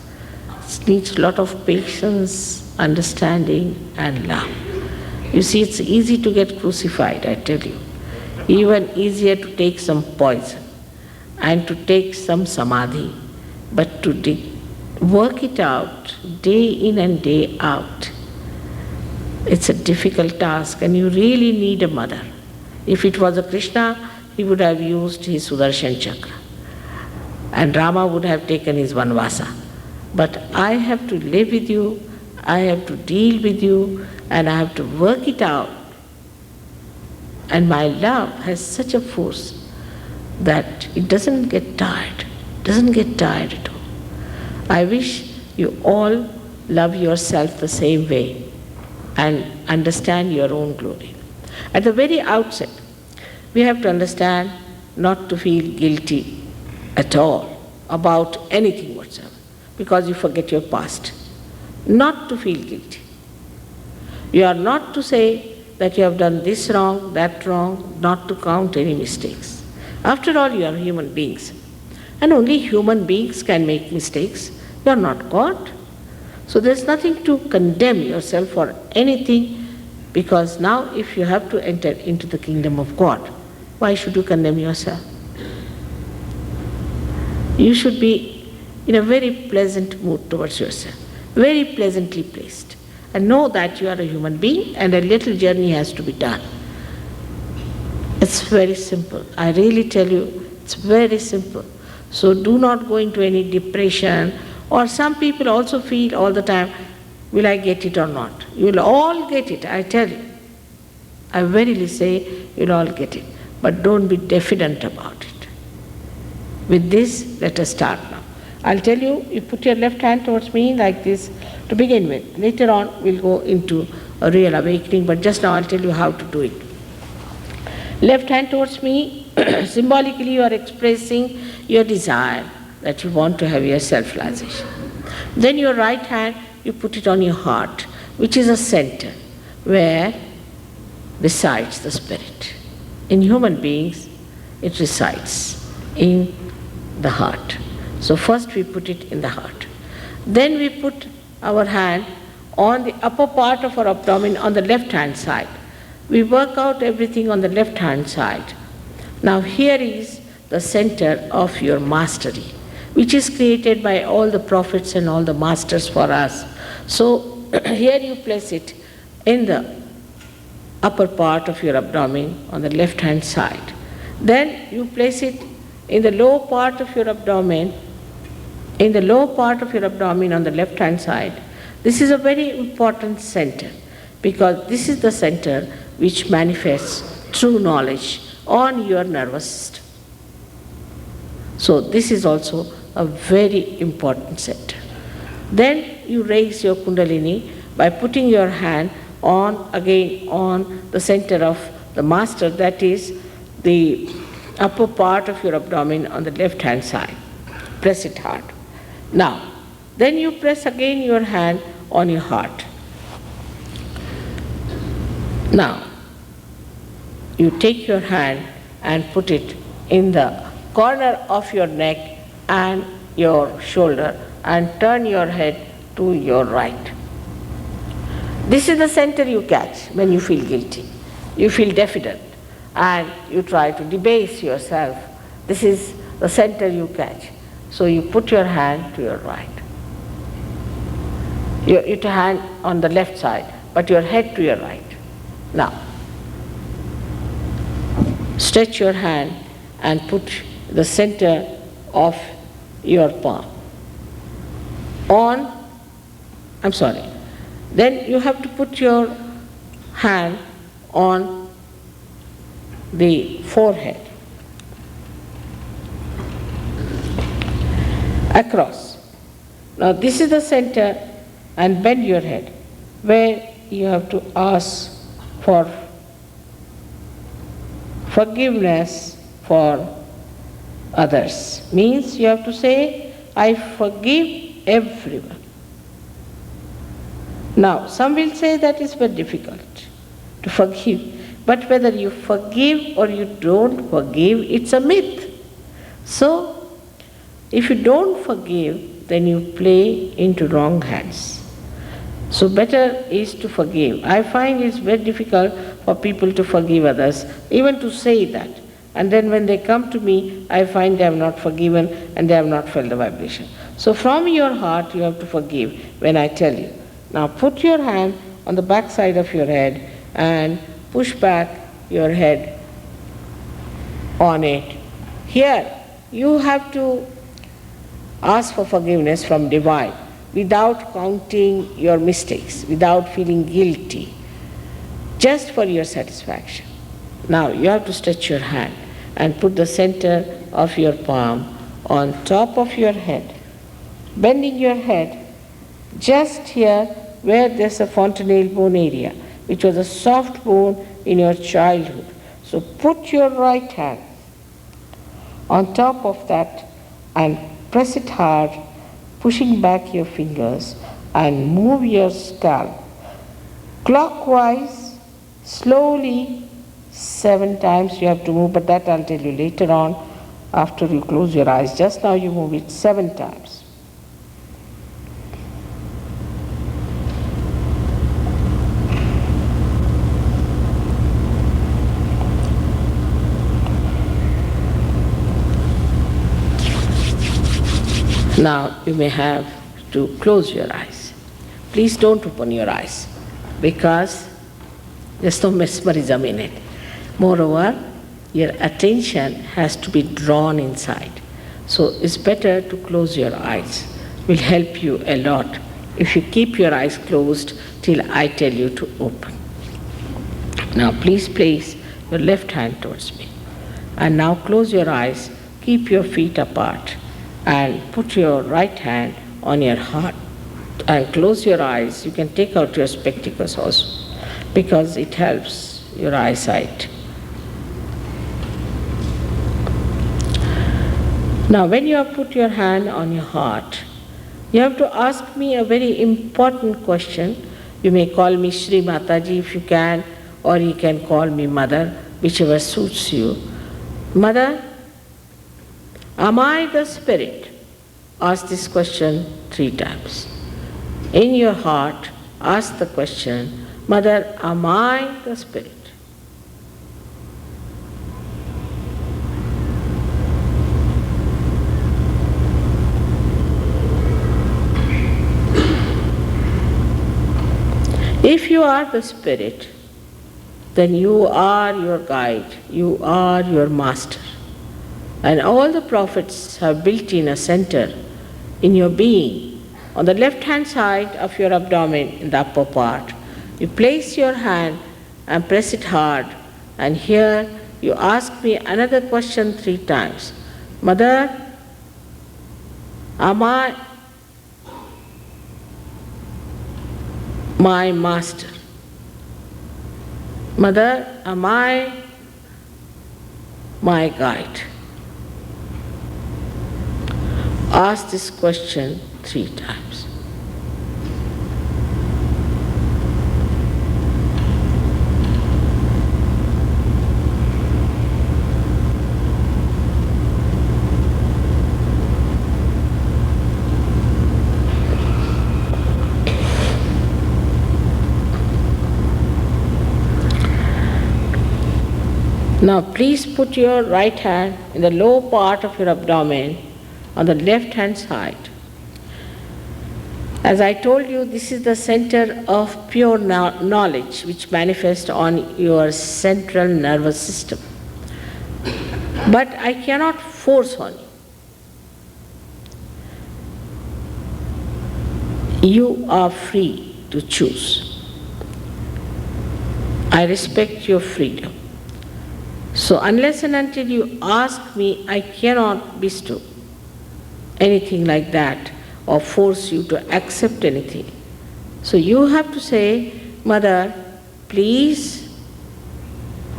It needs a lot of patience, understanding, and love. You see, it's easy to get crucified, I tell you. Even easier to take some poison and to take some samadhi, but to work it out day in and day out, it's a difficult task, and you really need a mother. If it was a Krishna, he would have used his Sudarshan Chakra, and Rama would have taken his Vanvasa. But I have to live with you, I have to deal with you, and I have to work it out. And my love has such a force that it doesn't get tired, at all. I wish you all love yourself the same way and understand your own glory. At the very outset, we have to understand not to feel guilty at all about anything whatsoever, because you forget your past. Not to feel guilty. You are not to say that you have done this wrong, that wrong, not to count any mistakes. After all, you are human beings, and only human beings can make mistakes. You are not God. So there is nothing to condemn yourself for anything, because now if you have to enter into the kingdom of God, why should you condemn yourself? You should be in a very pleasant mood towards yourself, very pleasantly placed, and know that you are a human being and a little journey has to be done. It's very simple. I really tell you, it's very simple. So do not go into any depression. Or some people also feel all the time, will I get it or not? You will all get it, I tell you. I verily say, you'll all get it. But don't be diffident about it. With this, let us start now. I'll tell you, you put your left hand towards me like this to begin with. Later on, we'll go into a real awakening, but just now I'll tell you how to do it. Left hand towards me, symbolically you are expressing your desire that you want to have your self-realization. Then your right hand, you put it on your heart, which is a center where resides the spirit. In human beings, it resides in the heart. So first we put it in the heart. Then we put our hand on the upper part of our abdomen on the left hand side. We work out everything on the left hand side. Now here is the center of your mastery, which is created by all the prophets and all the masters for us. So here you place it in the upper part of your abdomen on the left hand side. Then you place it in the lower part of your abdomen, on the left hand side. This is a very important center, because this is the center which manifests true knowledge on your nervous system. So this is also a very important center. Then you raise your Kundalini by putting your hand on the center of the master, that is the upper part of your abdomen on the left hand side. Press it hard. Now, then you press again your hand on your heart. Now, you take your hand and put it in the corner of your neck and your shoulder and turn your head to your right. This is the center you catch when you feel guilty. You feel diffident and you try to debase yourself. This is the center you catch. So you put your hand to your right. Your hand on the left side, but your head to your right. Now, stretch your hand and put the center of your palm Then you have to put your hand on the forehead, across. Now this is the center, and bend your head, where you have to ask for forgiveness for others. Means you have to say, I forgive everyone. Now, some will say that is very difficult to forgive, but whether you forgive or you don't forgive, it's a myth. So, if you don't forgive, then you play into wrong hands. So better is to forgive. I find it's very difficult for people to forgive others, even to say that. And then when they come to me, I find they have not forgiven and they have not felt the vibration. So from your heart you have to forgive when I tell you. Now put your hand on the back side of your head and push back your head on it. Here you have to ask for forgiveness from Divine without counting your mistakes, without feeling guilty, just for your satisfaction. Now you have to stretch your hand and put the center of your palm on top of your head, bending your head just here where there's a fontanelle bone area, which was a soft bone in your childhood. So put your right hand on top of that and press it hard, pushing back your fingers, and move your scalp clockwise, slowly, 7 times you have to move, but that I'll tell you later on after you close your eyes. Just now you move it 7 times. Now you may have to close your eyes. Please don't open your eyes because there's no mesmerism in it. Moreover, your attention has to be drawn inside. So it's better to close your eyes. It will help you a lot if you keep your eyes closed till I tell you to open. Now please place your left hand towards me. And now close your eyes, keep your feet apart, and put your right hand on your heart and close your eyes. You can take out your spectacles also because it helps your eyesight. Now when you have put your hand on your heart, you have to ask me a very important question. You may call me Shree Mataji if you can, or you can call me Mother, whichever suits you. Mother, am I the spirit? Ask this question 3 times. In your heart, ask the question, Mother, am I the spirit? If you are the spirit, then you are your guide, you are your master. And all the prophets have built in a center in your being. On the left hand side of your abdomen, in the upper part, you place your hand and press it hard, and here you ask me another question 3 times. Mother, am I my master? Mother, am I my guide? Ask this question 3 times. Now please put your right hand in the low part of your abdomen on the left hand side. As I told you, this is the center of pure knowledge which manifests on your central nervous system. But I cannot force on you. You are free. to choose. I respect your freedom. So unless and until you ask me, I cannot bestow anything like that or force you to accept anything. So you have to say, Mother, please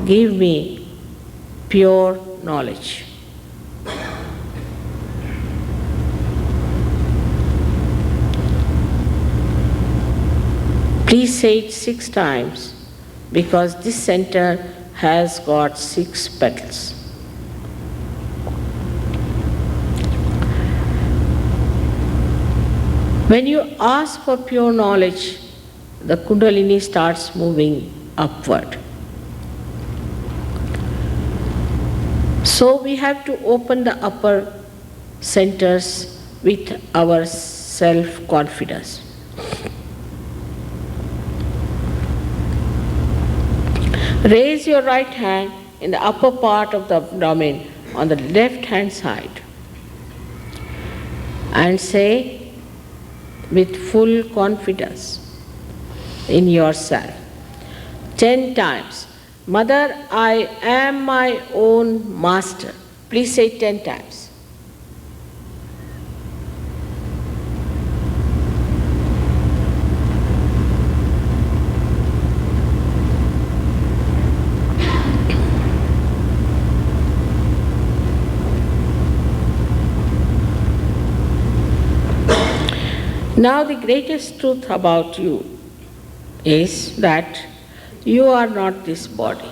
give me pure knowledge. Please say it 6 times, because this center has got 6 petals. When you ask for pure knowledge, the Kundalini starts moving upward. So we have to open the upper centers with our self-confidence. Raise your right hand in the upper part of the abdomen on the left hand side and say with full confidence in yourself 10 times, Mother, I am my own master. Please say it 10 times. Now the greatest truth about you is that you are not this body,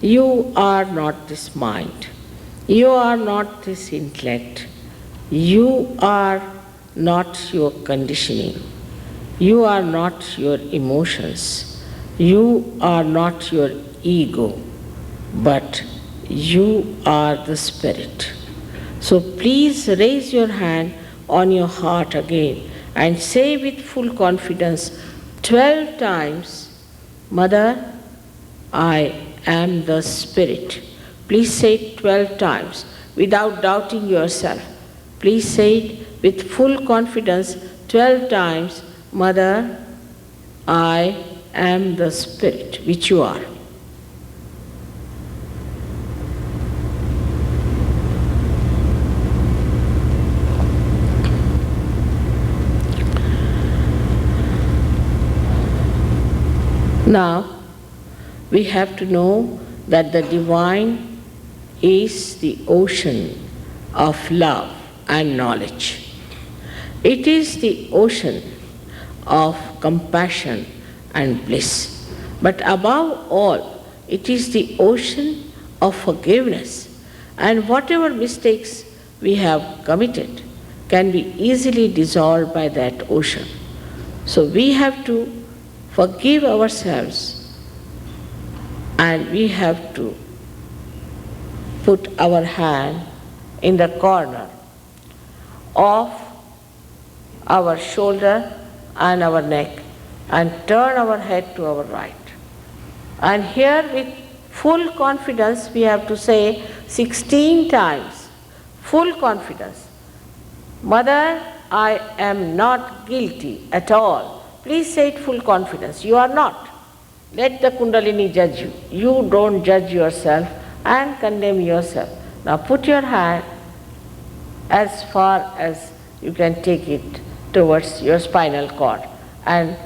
you are not this mind, you are not this intellect, you are not your conditioning, you are not your emotions, you are not your ego, but you are the Spirit. So please raise your hand on your heart again and say with full confidence 12 times, Mother, I am the Spirit. Please say it 12 times without doubting yourself. Please say it with full confidence 12 times, Mother, I am the Spirit, which you are. Now, we have to know that the divine is the ocean of love and knowledge. It is the ocean of compassion and bliss. But above all, it is the ocean of forgiveness. And whatever mistakes we have committed can be easily dissolved by that ocean. So we have to forgive ourselves, and we have to put our hand in the corner of our shoulder and our neck and turn our head to our right. And here with full confidence we have to say 16 times, full confidence, Mother, I am not guilty at all. Please say it full confidence. You are not. Let the Kundalini judge you. You don't judge yourself and condemn yourself. Now put your hand as far as you can take it towards your spinal cord and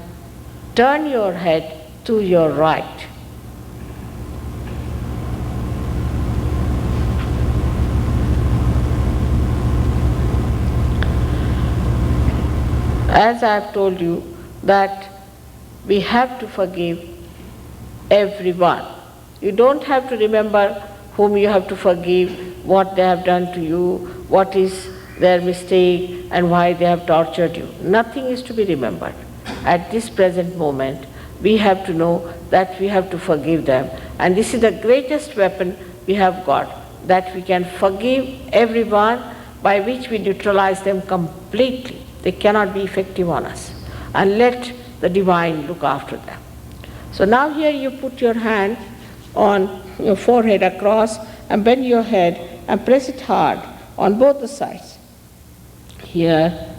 turn your head to your right. As I have told you, that we have to forgive everyone. You don't have to remember whom you have to forgive, what they have done to you, what is their mistake and why they have tortured you. Nothing is to be remembered. At this present moment, we have to know that we have to forgive them. And this is the greatest weapon we have got, that we can forgive everyone, by which we neutralize them completely. They cannot be effective on us. And let the divine look after them. So now here you put your hand on your forehead across and bend your head and press it hard on both the sides. Here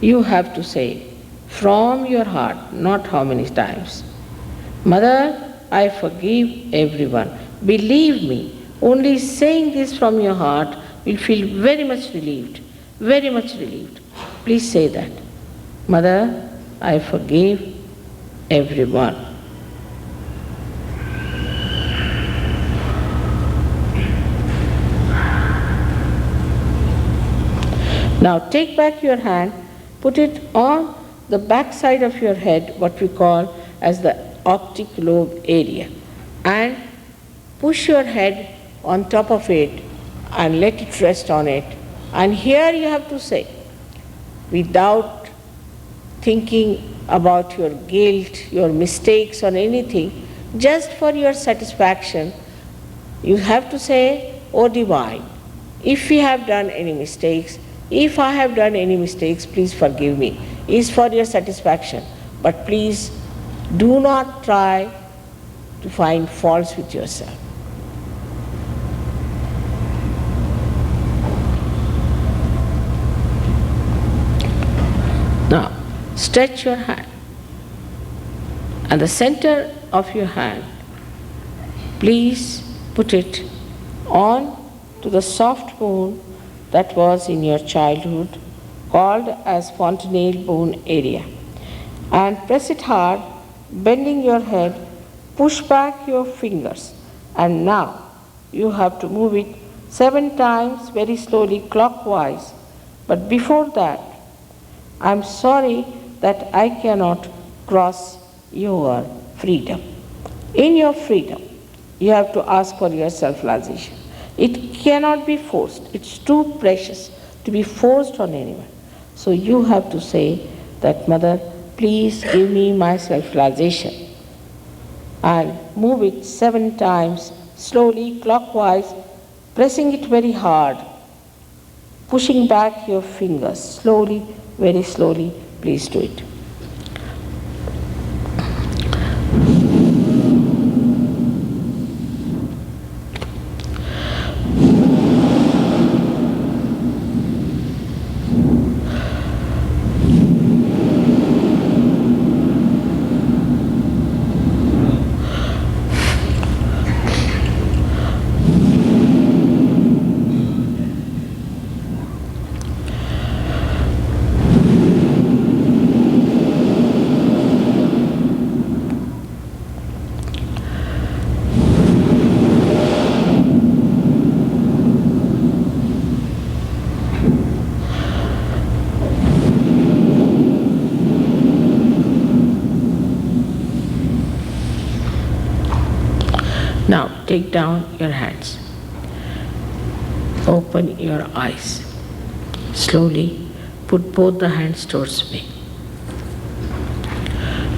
you have to say from your heart, not how many times. Mother, I forgive everyone. Believe me, only saying this from your heart will feel very much relieved, very much relieved. Please say that. Mother, I forgive everyone. Now take back your hand, put it on the back side of your head, what we call as the optic lobe area, and push your head on top of it and let it rest on it. And here you have to say, without thinking about your guilt, your mistakes or anything, just for your satisfaction, you have to say, O Divine, if we have done any mistakes, if I have done any mistakes, please forgive me. It's for your satisfaction. But please do not try to find faults with yourself. Now, stretch your hand. At the center of your hand, please put it on to the soft bone that was in your childhood, called as fontanelle bone area. And press it hard, bending your head, push back your fingers. And now you have to move it 7 times very slowly clockwise. But before that, I'm sorry that I cannot cross your freedom. In your freedom, you have to ask for your self-realization. It cannot be forced. It's too precious to be forced on anyone. So you have to say that, Mother, please give me my self-realization. And move it 7 times, slowly, clockwise, pressing it very hard, pushing back your fingers, slowly, very slowly, please do it. Now take down your hands. Open your eyes. Slowly put both the hands towards me.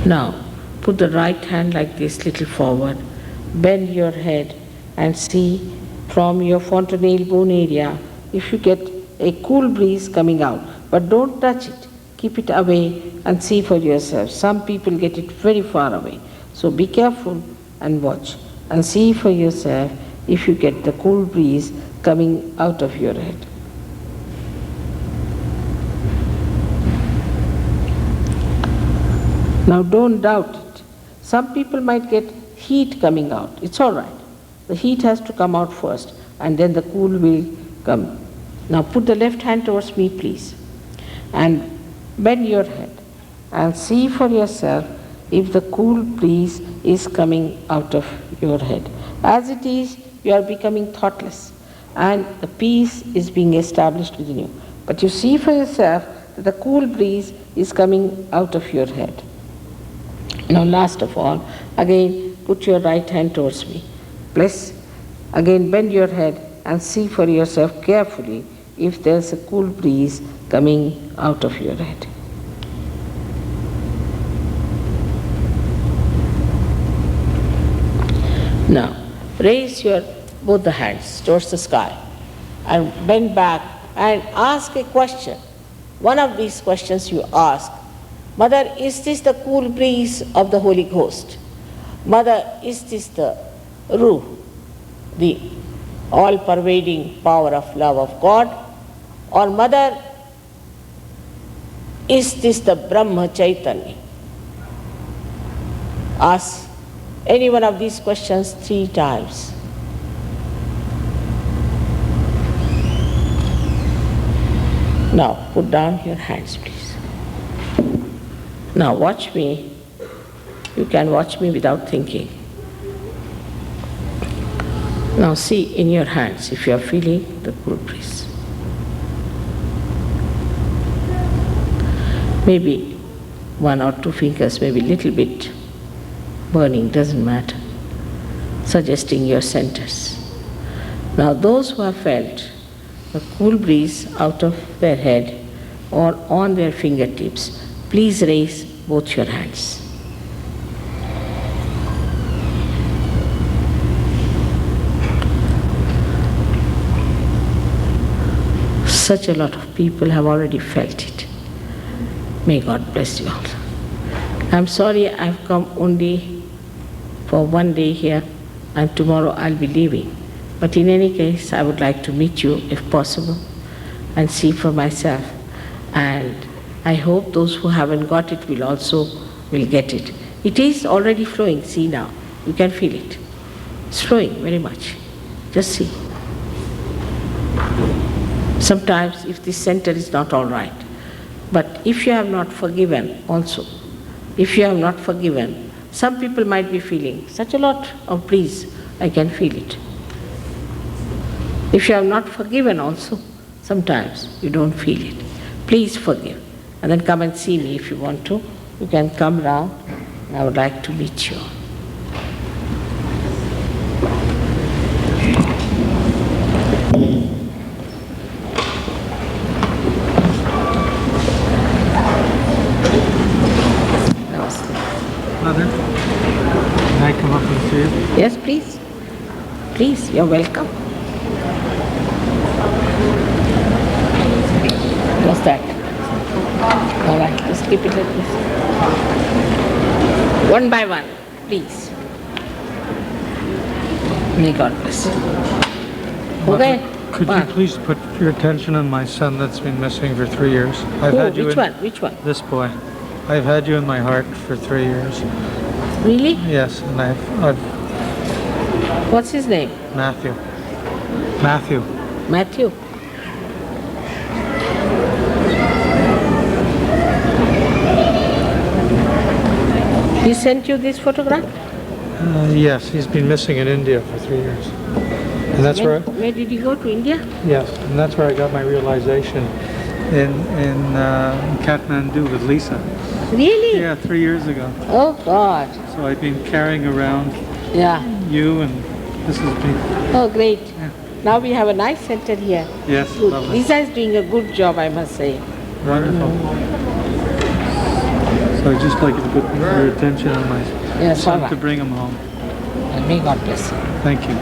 Now put the right hand like this, little forward. Bend your head and see from your fontanelle bone area if you get a cool breeze coming out. But don't touch it. Keep it away and see for yourself. Some people get it very far away. So be careful and watch. And see for yourself if you get the cool breeze coming out of your head. Now don't doubt it. Some people might get heat coming out. It's all right. The heat has to come out first and then the cool will come. Now put the left hand towards me, please. And bend your head and see for yourself if the cool breeze is coming out of your head. As it is, you are becoming thoughtless and the peace is being established within you. But you see for yourself that the cool breeze is coming out of your head. Now last of all, again put your right hand towards me. Please, again bend your head and see for yourself carefully if there's a cool breeze coming out of your head. Now, raise your both the hands towards the sky and bend back and ask a question. One of these questions you ask, Mother, is this the cool breeze of the Holy Ghost? Mother, is this the Ruh, the all-pervading power of love of God? Or Mother, Is this the Brahma Chaitanya? Ask any one of these questions 3 times. Now put down your hands, please. Now watch me. You can watch me without thinking. Now see in your hands if you are feeling the cool breeze. Maybe 1 or 2 fingers, maybe a little bit burning, doesn't matter, suggesting your centers. Now those who have felt the cool breeze out of their head or on their fingertips, please raise both your hands. Such a lot of people have already felt it. May God bless you all. I'm sorry I've come only for 1 day here and tomorrow I'll be leaving. But in any case, I would like to meet you if possible and see for myself. And I hope those who haven't got it will get it. It is already flowing, see now. You can feel it. It's flowing very much. Just see. Sometimes if this center is not all right, but if you have not forgiven also, if you have not forgiven, some people might be feeling such a lot of breeze, I can feel it. If you have not forgiven also, sometimes you don't feel it. Please forgive. And then come and see me if you want to. You can come round. I would like to meet you. Mother, can I come up and see you? Yes, please. Please, you're welcome. What's that? All right, just keep it like this. 1 by 1, please. May God bless you. Okay? Could you please put your attention on my son that's been missing for 3 years? I've had you which one? Which one? This boy. I've had you in my heart for 3 years. Really? Yes, and I've What's his name? Matthew. Matthew. Matthew. He sent you this photograph? Yes, he's been missing in India for 3 years. And that's where did he go to India? Yes, and that's where I got my realization in Kathmandu with Lisa. Really? Yeah, 3 years ago. Oh God. So I've been carrying around you, and this has been... Oh great. Now we have a nice center here. Yes, good. Lovely. Lisa is doing a good job, I must say. Wonderful. So I'd just like you to put your attention on my son to bring him home. And may God bless you. Thank you.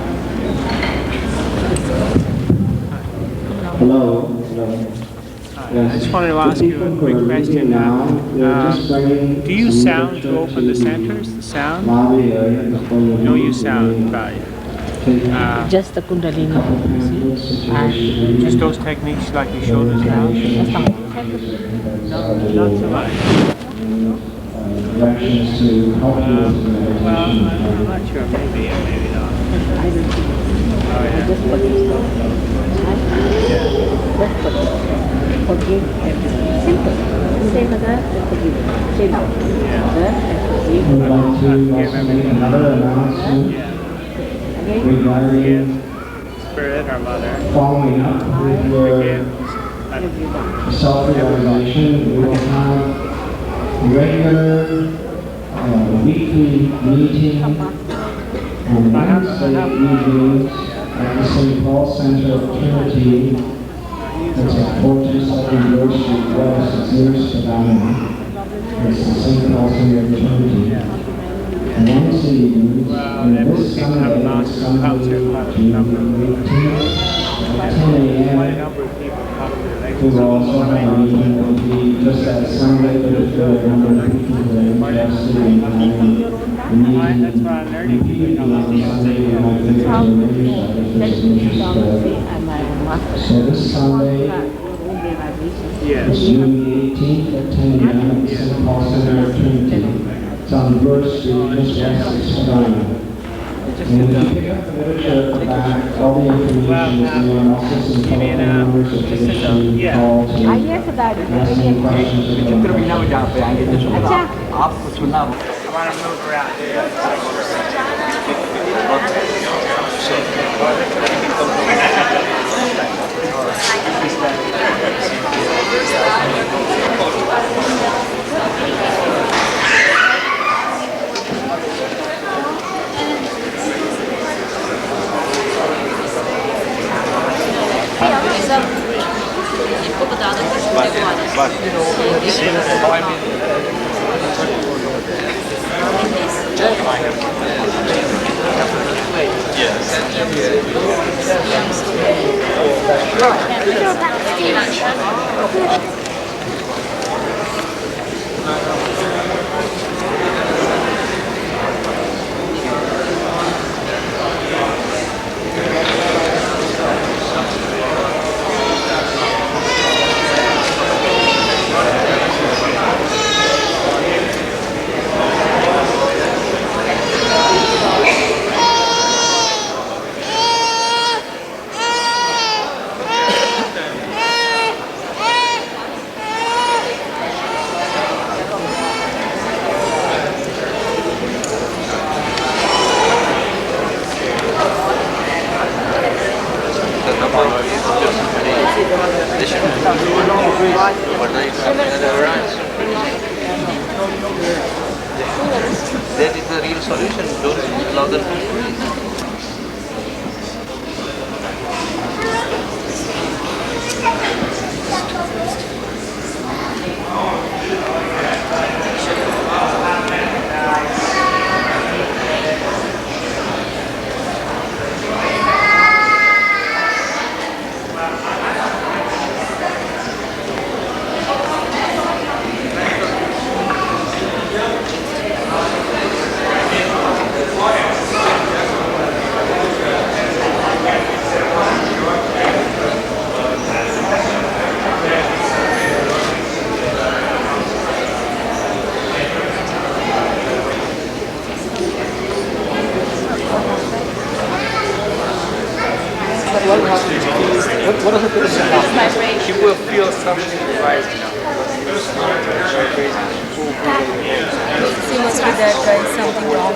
Hello. I just wanted to ask you a quick question. Do you sound to open the centers? The sound? No, you sound, right? Just the Kundalini. And just those techniques like you showed us now? No, not so much. Directions to help you with the meditation. Well, I'm not sure. Maybe or maybe not. I don't think. Oh, yeah. Just forgive. Just forgive. Forgive everything. Simple. Say Mother and forgive. Say no. Mother and forgive. We'd like to make another announcement regarding Spirit, our Mother. Following up with your self-realization. We will have regular weekly meeting on Wednesday evenings at the St. Paul Center of Trinity. It's at 42nd Grove Street West, it's near Savannah. It's the St. Paul Center of Trinity. And Wednesday evenings, and this Sunday, June 18th, at 10 a.m. We will also have a meeting that will be just that Sunday, but if there are a number of people that are interested in having a meeting repeatedly on Sunday, we might think to arrange that if there's interest there. So this Sunday, It's June the 18th at 10 a.m. at St. Paul Center, Trinity. It's on Burr Street, just west of Spadina. And if you pick up the literature at the back, all the information is there, and also some telephone numbers of physicians call to ask any questions about I want to move around. That is the real solution. Don't allow them to freeze. What does it feel? She will feel something rising up. She must be that there is something wrong.